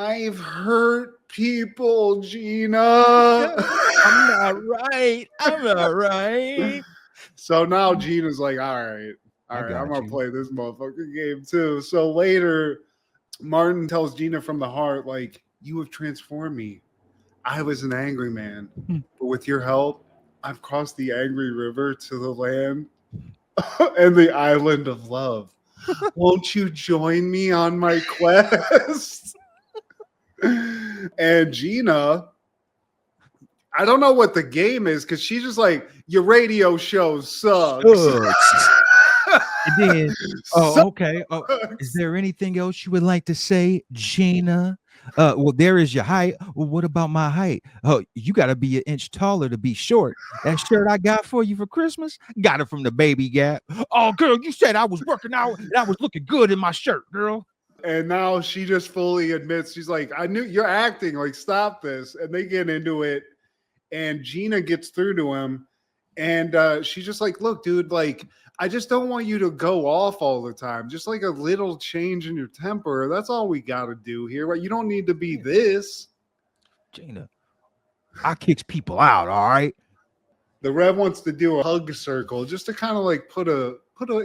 I've hurt people, Gina. I'm not right. So now Gina's like, all right, I'm going to play this motherfucking game too. So later, Martin tells Gina from the heart, like, you have transformed me. I was an angry man, but with your help, I've crossed the angry river to the land and the island of love. Won't you join me on my quest? And Gina, I don't know what the game is because she's just like, your radio show sucks. And then, okay. Is there anything else you would like to say, Gina? Well, there is your height. Well, what about my height? Oh, you got to be an inch taller to be short. That shirt I got for you for Christmas, got it from the Baby Gap. Oh, girl, you said I was working out and I was looking good in my shirt, girl. And now she just fully admits, she's like, I knew you're acting, like, stop this. And they get into it. And Gina gets through to him. And she's just like, look, dude, like, I just don't want you to go off all the time. Just like a little change in your temper. That's all we got to do here. Right? You don't need to be this. Gina, I kicks people out, all right? The Rev wants to do a hug circle just to kind of like put an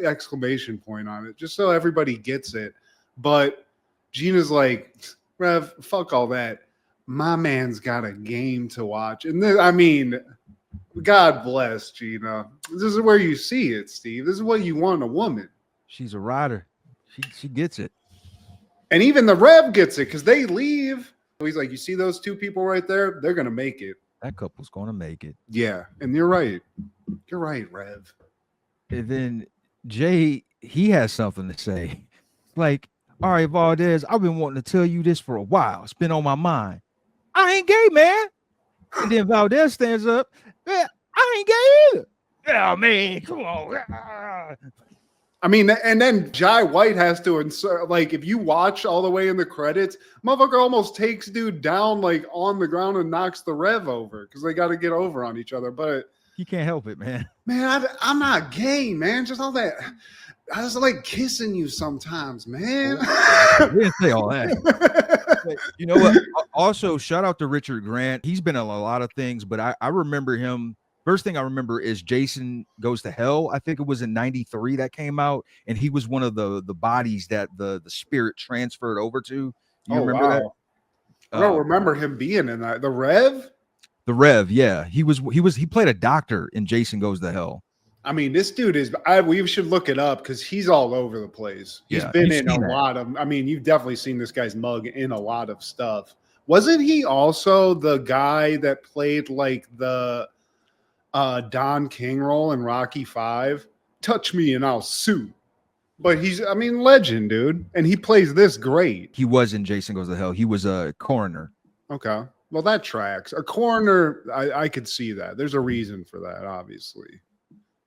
exclamation point on it, just so everybody gets it. But Gina's like, Rev, fuck all that. My man's got a game to watch. And then, I mean, God bless Gina. This is where you see it, Steve. This is what you want in a woman. She's a rider. She gets it. And even the Rev gets it because they leave. He's like, you see those two people right there? They're going to make it. That couple's going to make it. Yeah. And you're right. You're right, Rev. And then Jay, he has something to say. Like, all right, Valdez, I've been wanting to tell you this for a while. It's been on my mind. I ain't gay, man. And then Valdez stands up. Man, I ain't gay either. Oh, man, come on. I mean, and then Jai White has to insert, like, if you watch all the way in the credits, motherfucker almost takes dude down, like, on the ground and knocks the Rev over because they got to get over on each other. But you can't help it, man. Man, I'm not gay, man. Just all that. I just like kissing you sometimes, man. I didn't say all that. But you know what? Also, shout out to Richard Grant. He's been in a lot of things, but I remember him. First thing I remember is Jason Goes to Hell. I think it was in '93 that came out, and he was one of the bodies that the spirit transferred over to. You remember that? I don't remember him being in that. The Rev? The Rev, yeah. He played a doctor in Jason Goes to Hell. I mean, this dude is. We should look it up because he's all over the place. He's Yeah, been you've in a seen that. lot of. I mean, you've definitely seen this guy's mug in a lot of stuff. Wasn't he also the guy that played like the Don King role in Rocky V? Touch me and I'll sue. But he's, I mean, legend, dude, and he plays this great. He was in Jason Goes to Hell. He was a coroner. Okay, well that tracks. A coroner, I could see that. There's a reason for that, obviously.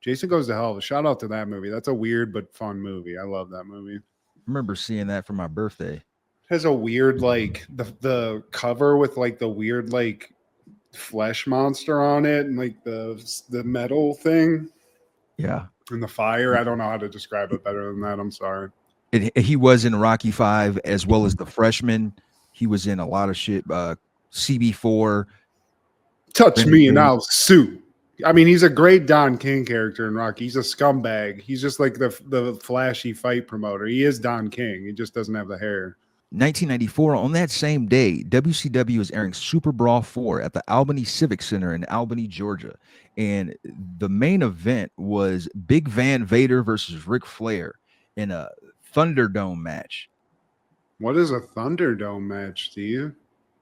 Jason Goes to Hell. Shout out to that movie. That's a weird but fun movie. I love that movie. I remember seeing that for my birthday. It has a weird like the cover with like the weird like flesh monster on it and like the metal thing Yeah. and the fire. I don't know how to describe it better than that. I'm sorry. He was in Rocky V as well as The Freshman. He was in a lot of shit. CB4. Touch Renegade. me and I'll sue. I mean, he's a great Don King character in Rocky. He's a scumbag. He's just like the flashy fight promoter. He is Don King. He just doesn't have the hair. 1994, on that same day, WCW is airing Super Brawl 4 at the Albany Civic Center in Albany, Georgia. And the main event was Big Van Vader versus Ric Flair in a Thunderdome match. What is a Thunderdome match, Steve?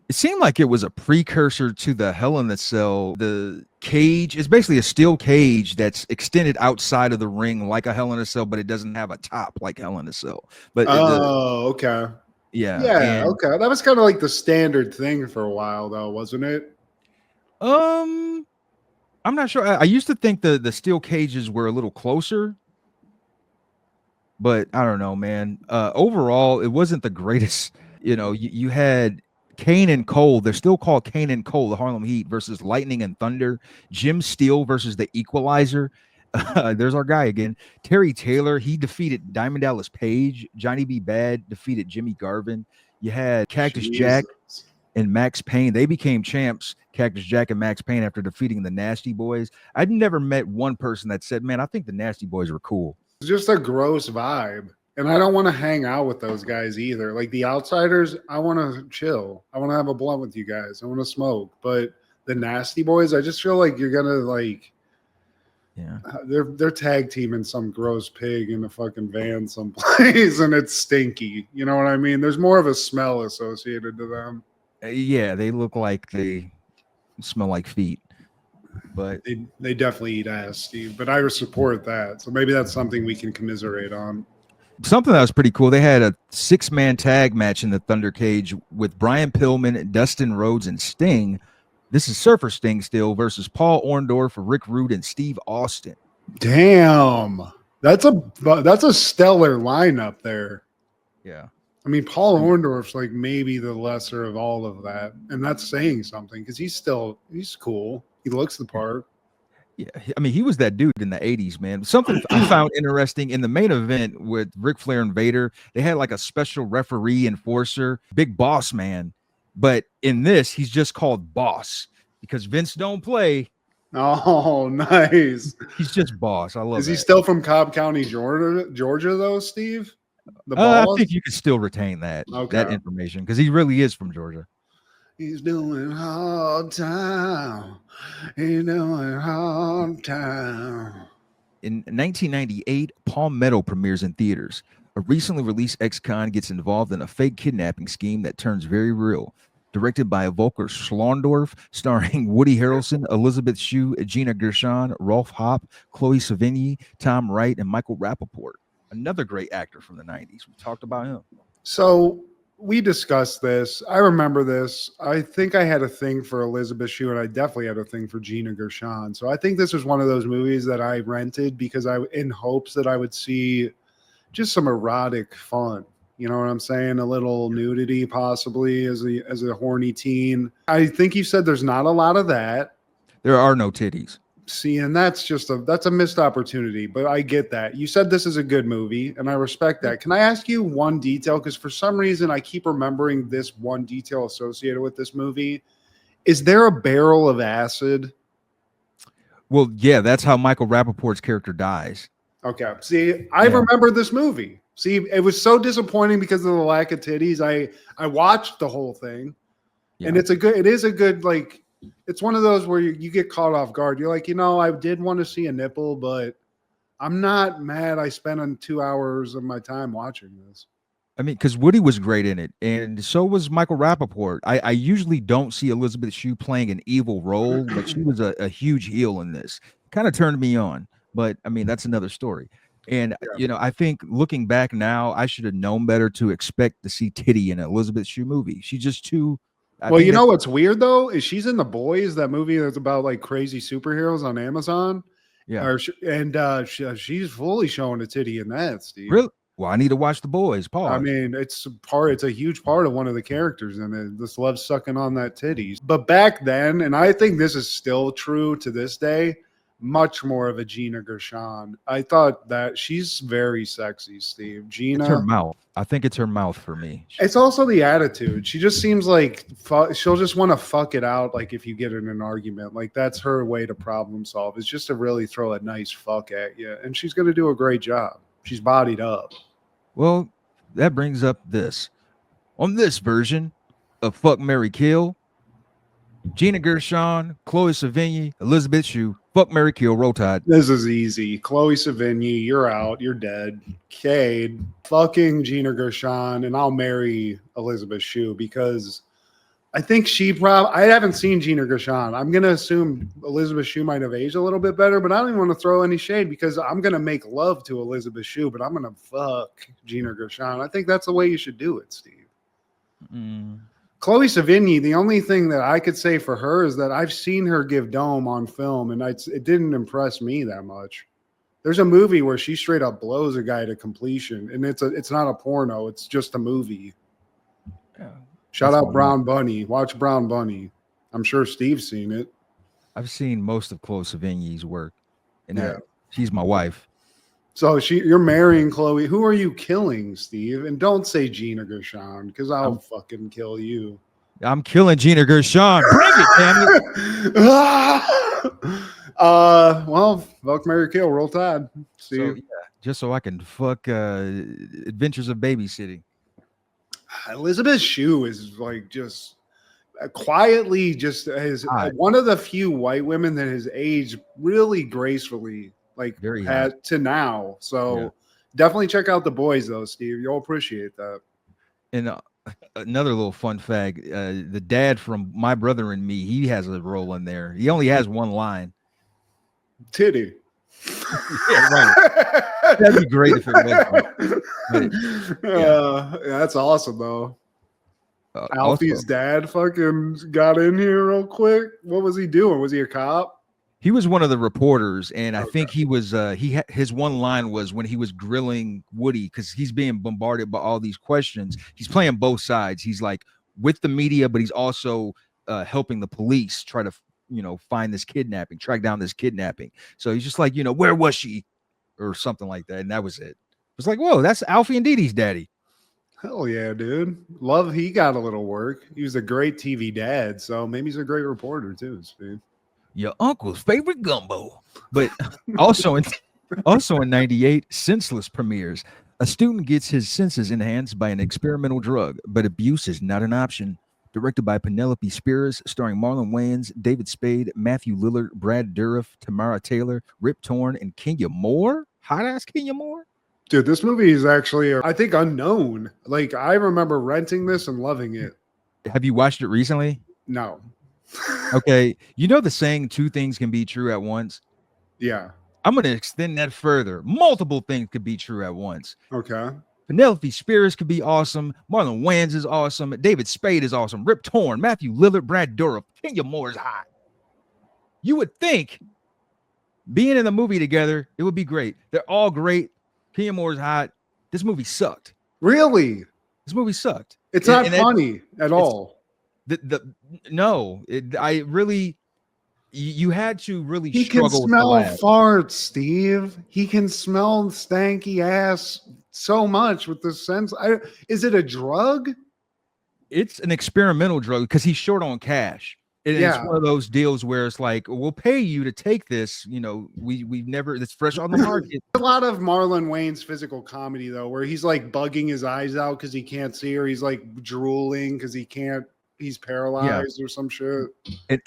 It seemed like it was a precursor to the Hell in the Cell. The cage is basically a steel cage that's extended outside of the ring like a Hell in a Cell, but it doesn't have a top like Hell in a Cell. But okay. Yeah. Okay. That was kind of like the standard thing for a while, though, wasn't it? I'm not sure. I used to think the steel cages were a little closer, but I don't know, man. Overall, it wasn't the greatest. You know, you had Kane and Cole. They're still called Kane and Cole, the Harlem Heat versus Lightning and Thunder. Jim Steele versus the Equalizer. There's our guy again. Terry Taylor, he defeated Diamond Dallas Page. Johnny B. Bad defeated Jimmy Garvin. You had Cactus Jack and Max Payne. They became champs, Cactus Jack and Max Payne, after defeating the Nasty Boys. I'd never met one person that said, man, I think the Nasty Boys were cool. It's just a gross vibe. And I don't want to hang out with those guys either. Like the Outsiders, I want to chill. I want to have a blunt with you guys. I want to smoke. But the Nasty Boys, I just feel like you're going to like, yeah, they're tag teaming some gross pig in a fucking van someplace and it's stinky. You know what I mean? There's more of a smell associated to them. Yeah, they look like they smell like feet. But they definitely eat ass, Steve. But I support that. So maybe that's something we can commiserate on. Something that was pretty cool. They had a 6-man tag match in the Thunder Cage with Brian Pillman, Dustin Rhodes, and Sting. This is Surfer Sting still versus Paul Orndorff, Rick Rude, and Steve Austin. Damn, that's a stellar lineup there. Yeah. I mean, Paul Orndorff's like maybe the lesser of all of that, and that's saying something because he's cool. He looks the part. Yeah, I mean, he was that dude in the 80s, man. Something I found interesting in the main event with Ric Flair and Vader, they had like a special referee enforcer, Big Boss Man. But in this, he's just called Boss because Vince don't play. Oh, nice. He's just Boss. I love it. Is he still from Cobb County, Georgia though, Steve? The Boss? I think you could still retain that information because he really is from Georgia. He's doing hard time. He's doing hard time. In 1998, Palmetto premieres in theaters. A recently released ex-con gets involved in a fake kidnapping scheme that turns very real. Directed by Volker Schlondorf, starring Woody Harrelson, Elizabeth Shue, Gina Gershon, Rolf Hopp, Chloe Sevigny, Tom Wright, and Michael Rappaport. Another great actor from the 90s. We talked about him. So we discussed this. I remember this. I think I had a thing for Elizabeth Shue, and I definitely had a thing for Gina Gershon. So I think this was one of those movies that I rented because in hopes that I would see just some erotic fun. You know what I'm saying? A little nudity possibly as a horny teen. I think you said there's not a lot of that. There are no titties. See, and that's a missed opportunity, but I get that. You said this is a good movie, and I respect that. Can I ask you one detail? Because for some reason, I keep remembering this one detail associated with this movie. Is there a barrel of acid? Well, yeah, that's how Michael Rappaport's character dies. Okay. See, I remember this movie. See, it was so disappointing because of the lack of titties. I watched the whole thing, and it is a good, like, it's one of those where you get caught off guard. You're like, I did want to see a nipple, but I'm not mad. I spent on 2 hours of my time watching this. I mean, because Woody was great in it, and so was Michael Rappaport. I usually don't see Elizabeth Shue playing an evil role, but she was a huge heel in this. Kind of turned me on, but I mean, that's another story. And I think looking back now, I should have known better to expect to see titty in an Elizabeth Shue movie. She's just too. Well, you know what's weird though is she's in The Boys, that movie that's about like crazy superheroes on Amazon. Yeah, she's fully showing a titty in that, Steve. really. Well, I need to watch The Boys. Pause. I mean, it's a huge part of one of the characters, and it just loves sucking on that titties. But back then, and I think this is still true to this day, much more of a Gina Gershon. I thought that she's very sexy, Steve. Gina. It's her mouth. I think it's her mouth for me. It's also the attitude. She just seems like she'll just want to fuck it out. Like if you get in an argument, like that's her way to problem solve. Is just to really throw a nice fuck at you, and she's going to do a great job. She's bodied up. Well, that brings up this. On this version of Fuck, Marry, Kill, Gina Gershon, Chloe Sevigny, Elizabeth Shue, Fuck, Marry, Kill, Roll Tide. This is easy. Chloe Sevigny, you're out. You're dead. Cade, fucking Gina Gershon, and I'll marry Elizabeth Shue because I think I haven't seen Gina Gershon. I'm going to assume Elizabeth Shue might have aged a little bit better, but I don't even want to throw any shade because I'm going to make love to Elizabeth Shue, but I'm going to fuck Gina Gershon. I think that's the way you should do it, Steve. Chloe Sevigny, the only thing that I could say for her is that I've seen her give dome on film, and it didn't impress me that much. There's a movie where she straight up blows a guy to completion, and it's not a porno. It's just a movie. Yeah. Shout out Brown Bunny. Watch Brown Bunny. I'm sure Steve's seen it. I've seen most of Chloe Sevigny's work, and she's my wife. So you're marrying Chloe. Who are you killing, Steve? And don't say Gina Gershon because I'll fucking kill you. I'm killing Gina Gershon. Bring it, damn it. Well, fuck, marry, kill, Roll Tide. So, just so I can fuck Adventures of Babysitting. Elizabeth Shue is like just quietly just one of the few white women that has aged really gracefully, like to now. So definitely check out The Boys, though, Steve. You'll appreciate that. And another little fun fact: the dad from My Brother and Me, he has a role in there. He only has one line. Titty. Yeah, right. That'd be great if it was. That's awesome, though. Alfie's dad fucking got in here real quick. What was he doing? Was he a cop? He was one of the reporters, and I think he was. His one line was when he was grilling Woody because he's being bombarded by all these questions. He's playing both sides. He's like with the media, but he's also helping the police try to find this kidnapping, track down this kidnapping. So he's just like, where was she, or something like that, and that was it. It was like, whoa, that's Alfie and Dee Dee's daddy. Hell yeah, dude. Love he got a little work. He was a great TV dad, so maybe he's a great reporter too, Steve. Your uncle's favorite gumbo. But also in 98, Senseless premieres. A student gets his senses enhanced by an experimental drug, but abuse is not an option. Directed by Penelope Spheres, starring Marlon Wayans, David Spade, Matthew Lillard, Brad Dourif, Tamara Taylor, Rip Torn, and Kenya Moore. Hot ass Kenya Moore. Dude, this movie is actually, I think, unknown. Like, I remember renting this and loving it. Have you watched it recently? No. Okay. You know the saying, two things can be true at once? Yeah. I'm going to extend that further. Multiple things could be true at once. Okay. Penelope Spheres could be awesome. Marlon Wayans is awesome. David Spade is awesome. Rip Torn, Matthew Lillard, Brad Dourif, Kenya Moore is hot. You would think being in the movie together, it would be great. They're all great. Kenya Moore is hot. This movie sucked. Really? This movie sucked. It's not funny at all. You had to really he struggle can with smell the laugh. farts, Steve. He can smell stanky ass so much with this sense. Is it a drug? It's an experimental drug because he's short on cash. It's one of those deals where it's like, we'll pay you to take this. We've never, it's fresh on the market. A lot of Marlon Wayans physical comedy, though, where he's like bugging his eyes out because he can't see, or he's like drooling because he's he's paralyzed or some shit.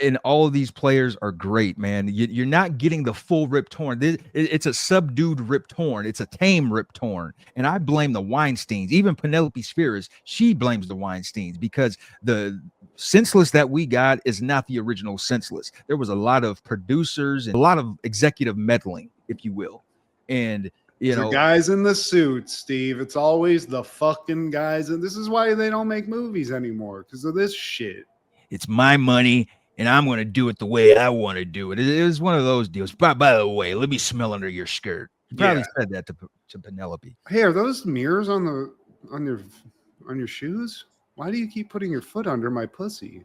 And all of these players are great, man. You're not getting the full Rip Torn. It's a subdued Rip Torn. It's a tame Rip Torn. And I blame the Weinsteins. Even Penelope Spheres, she blames the Weinsteins because the Senseless that we got is not the original Senseless. There was a lot of producers and a lot of executive meddling, if you will. And The guys in the suits, Steve. It's always the fucking guys, and this is why they don't make movies anymore, because of this shit. It's my money, and I'm going to do it the way I want to do it. It was one of those deals. By the way, let me smell under your skirt. You probably said that to Penelope. Hey, are those mirrors on your shoes? Why do you keep putting your foot under my pussy?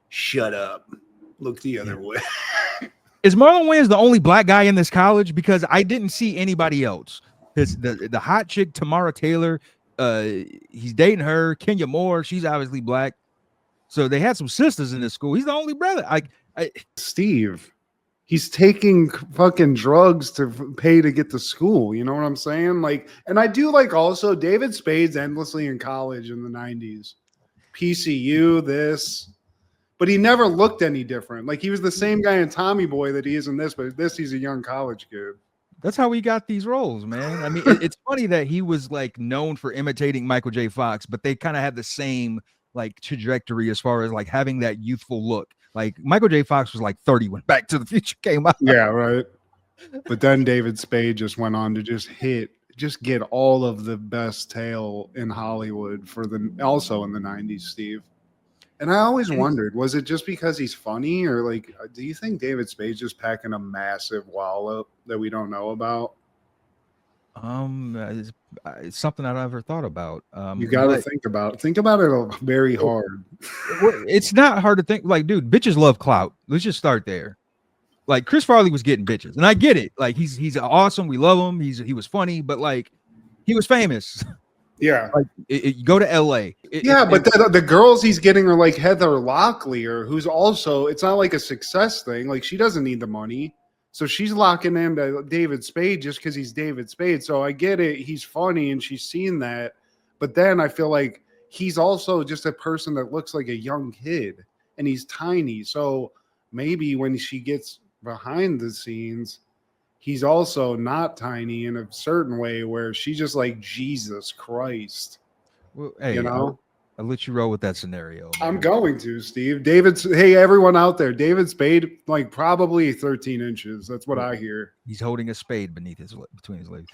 Shut up. Look the other way. Is Marlon Wayans the only black guy in this college? Because I didn't see anybody else. The hot chick Tamara Taylor, he's dating her. Kenya Moore, she's obviously black. So they had some sisters in this school. He's the only brother. Steve, he's taking fucking drugs to pay to get to school. You know what I'm saying? Like, and I do like also David Spade's endlessly in college in the 90s. PCU, this. But he never looked any different. Like, he was the same guy in Tommy Boy that he is in this, but this he's a young college kid. That's how he got these roles, man. I mean, it's funny that he was like known for imitating Michael J. Fox, but they kind of had the same like trajectory as far as like having that youthful look. Like Michael J. Fox was like 30 when Back to the Future came out. Yeah, right. But then David Spade just went on to just get all of the best tail in Hollywood also in the 90s, Steve. And I always wondered, was it just because he's funny, or like, do you think David Spade's just packing a massive wallop that we don't know about? It's something I never thought about. You got to think about it very hard. It's not hard to think. Like, dude, bitches love clout. Let's just start there. Like, Chris Farley was getting bitches, and I get it. Like, he's awesome. We love him. He was funny, but like, he was famous. Yeah. Like, you go to LA. But the girls he's getting are like Heather Locklear, who's also, it's not like a success thing. Like, she doesn't need the money. So she's locking in to David Spade just because he's David Spade. So I get it. He's funny and she's seen that. But then I feel like he's also just a person that looks like a young kid and he's tiny. So maybe when she gets behind the scenes, he's also not tiny in a certain way where she's just like, Jesus Christ. Well, hey, you know? I'll let you roll with that scenario, man. I'm going to, Steve. Hey, everyone out there, David Spade, like probably 13 inches. That's what I hear. He's holding a spade between his legs.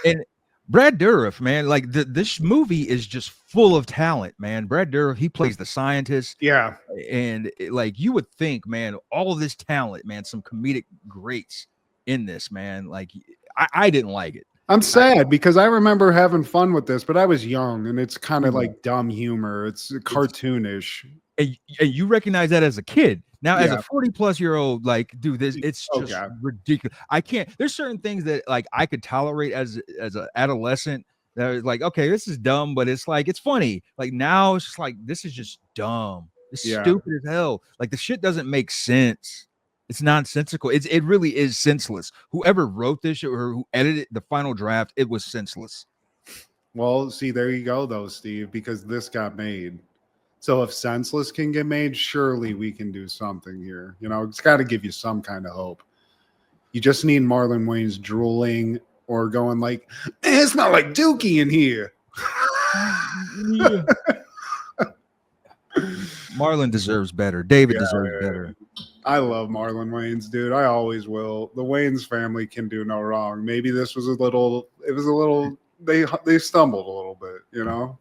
And Brad Dourif, man, like this movie is just full of talent, man. Brad Dourif, he plays the scientist. Yeah. And like you would think, man, all of this talent, man, some comedic greats in this, man. Like I didn't like it. I'm sad because I remember having fun with this, but I was young and it's kind of like dumb humor. It's cartoonish. And you recognize that as a kid. Now, as a 40-plus-year-old, like, dude, it's just ridiculous. I can't. There's certain things that like I could tolerate as an adolescent. That was like, okay, this is dumb, but it's like it's funny. Like now, it's just like this is just dumb. It's stupid as hell. Like the shit doesn't make sense. It's nonsensical. It really is senseless. Whoever wrote this or who edited the final draft, it was senseless. Well, see, there you go, though, Steve, because this got made. So if Senseless can get made, surely we can do something here. You know, it's got to give you some kind of hope. You just need Marlon Wayans drooling or going like, it's not like Dookie in here. Yeah. Marlon deserves better. David deserves better. I love Marlon Wayans, dude. I always will. The Wayans family can do no wrong. Maybe this was they stumbled a little bit, you know?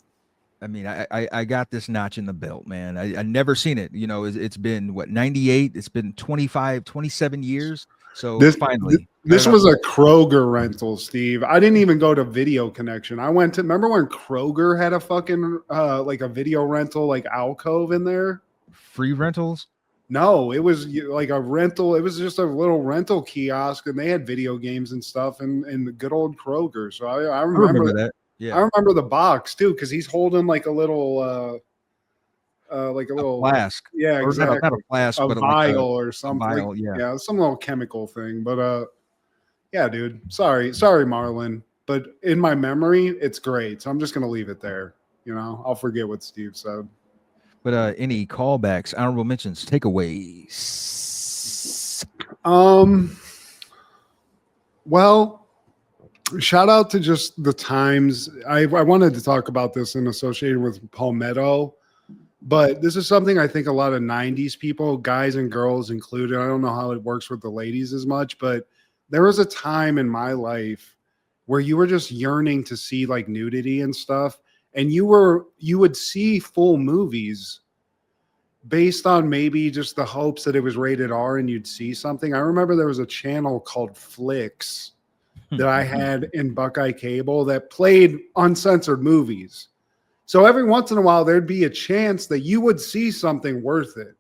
I mean, I got this notch in the belt, man. I never seen it. You know, it's been what, 98? It's been 27 years. So finally. This was a Kroger rental, Steve. I didn't even go to Video Connection. I went to, remember when Kroger had a fucking like a video rental like alcove in there? Free rentals? No, it was like a rental. It was just a little rental kiosk, and they had video games and stuff in the good old Kroger. So I remember that. Yeah, I remember the box too, because he's holding like a little flask. Yeah, exactly. Not a flask, but vial or something. Vial, yeah, some little chemical thing. But yeah, dude. Sorry, Marlon. But in my memory, it's great. So I'm just gonna leave it there. You know, I'll forget what Steve said. But any callbacks, honorable mentions, takeaways? Well, shout out to just the times. I wanted to talk about this in association with Palmetto, but this is something I think a lot of 90s people, guys and girls included, I don't know how it works with the ladies as much, but there was a time in my life where you were just yearning to see like nudity and stuff, and you would see full movies based on maybe just the hopes that it was rated R and you'd see something. I remember there was a channel called Flicks that I had in Buckeye Cable that played uncensored movies. So every once in a while, there'd be a chance that you would see something worth it.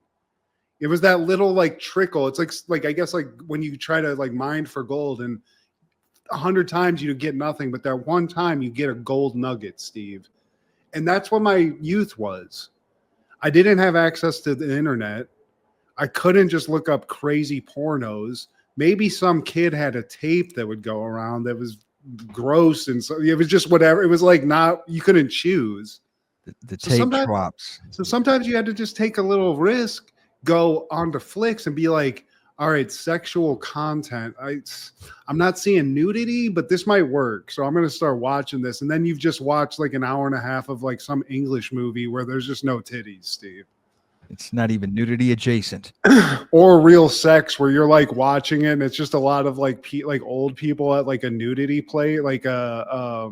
It was that little like trickle. It's like I guess like when you try to like mine for gold, and 100 times you get nothing, but that one time you get a gold nugget, Steve. And that's what my youth was. I didn't have access to the internet. I couldn't just look up crazy pornos. Maybe some kid had a tape that would go around that was gross, and so it was just whatever. It was like not, you couldn't choose. The So tape drops. So sometimes you had to just take a little risk, go onto Flicks and be like, all right, sexual content. I'm not seeing nudity, but this might work. So I'm going to start watching this. And then you've just watched like an hour and a half of like some English movie where there's just no titties, Steve. It's not even nudity adjacent. Or real sex where you're like watching it and it's just a lot of like old people at like a nudity play, like I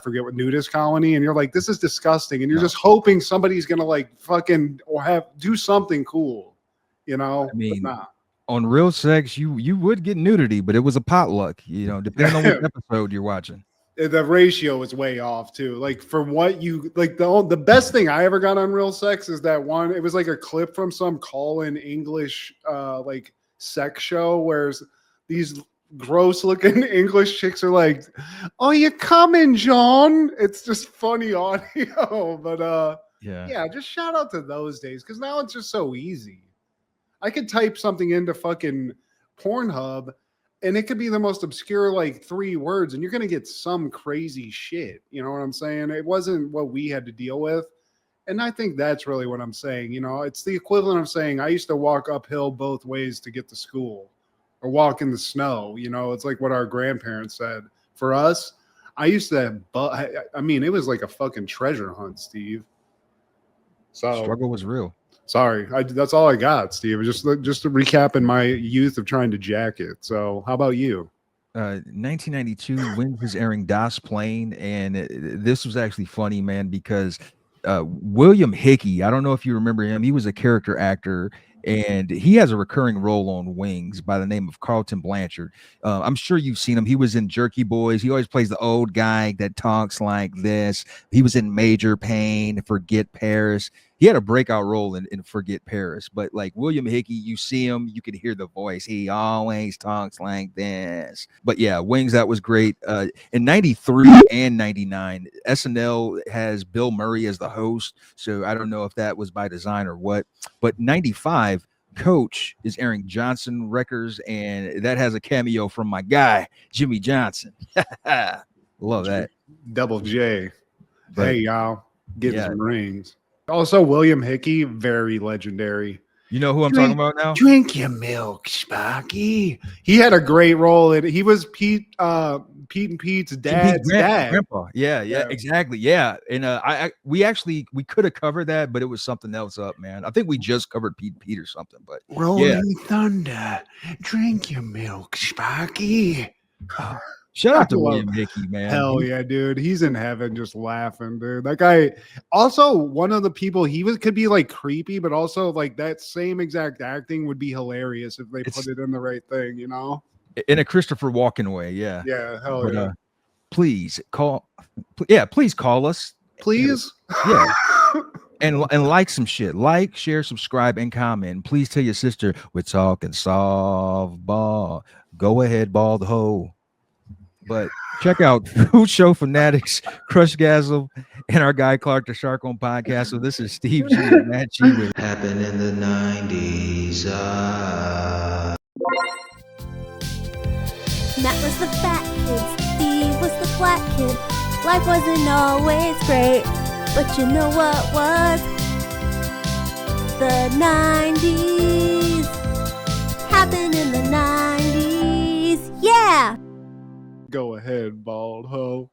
forget what, nudist colony, and you're like, this is disgusting, and you're just hoping somebody's gonna like fucking or do something cool, you know. I mean, but nah. On real sex, you would get nudity, but it was a potluck, depending on what episode you're watching. The ratio was way off too. Like for what you like, the best thing I ever got on real sex is that one. It was like a clip from some call-in English like sex show where these gross looking English chicks are like, "Oh, you coming, John?" It's just funny audio, but yeah, just shout out to those days because now it's just so easy. I could type something into fucking Pornhub and it could be the most obscure like 3 words and you're going to get some crazy shit. You know what I'm saying? It wasn't what we had to deal with. And I think that's really what I'm saying. It's the equivalent of saying I used to walk uphill both ways to get to school or walk in the snow. It's like what our grandparents said. For us, I used to I mean, it was like a fucking treasure hunt, Steve. So struggle was real. Sorry, that's all I got, Steve. Just to recap in my youth of trying to jack it. So how about you? 1992, Wings was airing Das Plane, and this was actually funny, man, because William Hickey, I don't know if you remember him, he was a character actor, and he has a recurring role on Wings by the name of Carlton Blanchard. I'm sure you've seen him. He was in Jerky Boys. He always plays the old guy that talks like this. He was in Major Pain, Forget Paris. He had a breakout role in Forget Paris, but like William Hickey, you see him, you could hear the voice. He always talks like this. But yeah, Wings, that was great. In 93 and 99, SNL has Bill Murray as the host. So I don't know if that was by design or what, but 95, Coach is airing Johnson Records, and that has a cameo from my guy, Jimmy Johnson. Love that. Double J. But, hey, y'all, get some rings. Also, William Hickey, very legendary. You know who I'm talking about now? Drink your milk, Sparky. He had a great role. He was Pete and Pete's dad's dad. Grandpa. Yeah, exactly. Yeah. And we could have covered that, but it was something else up, man. I think we just covered Pete or something, but Rolling Thunder. Drink your milk, Sparky. Shout out to William Hickey, man. Hell yeah, dude. He's in heaven just laughing, dude. That guy, also one of the people, could be like creepy, but also like that same exact acting would be hilarious if they put it in the right thing, In a Christopher Walken way, yeah. Yeah, hell yeah. Please call us. Please? Yeah. And like some shit. Like, share, subscribe, and comment. Please tell your sister we're talking softball. Go ahead, bald hoe. But check out Food Show Fanatics, Crushgasm, and our guy Clark the Shark on podcast. So this is Steve G and Matt G. Happened in the 90s. Matt was the fat kid, Steve was the flat kid. Life wasn't always great, but you know what was? the 90s. Happened in the 90s. Yeah! Go ahead, bald hoe.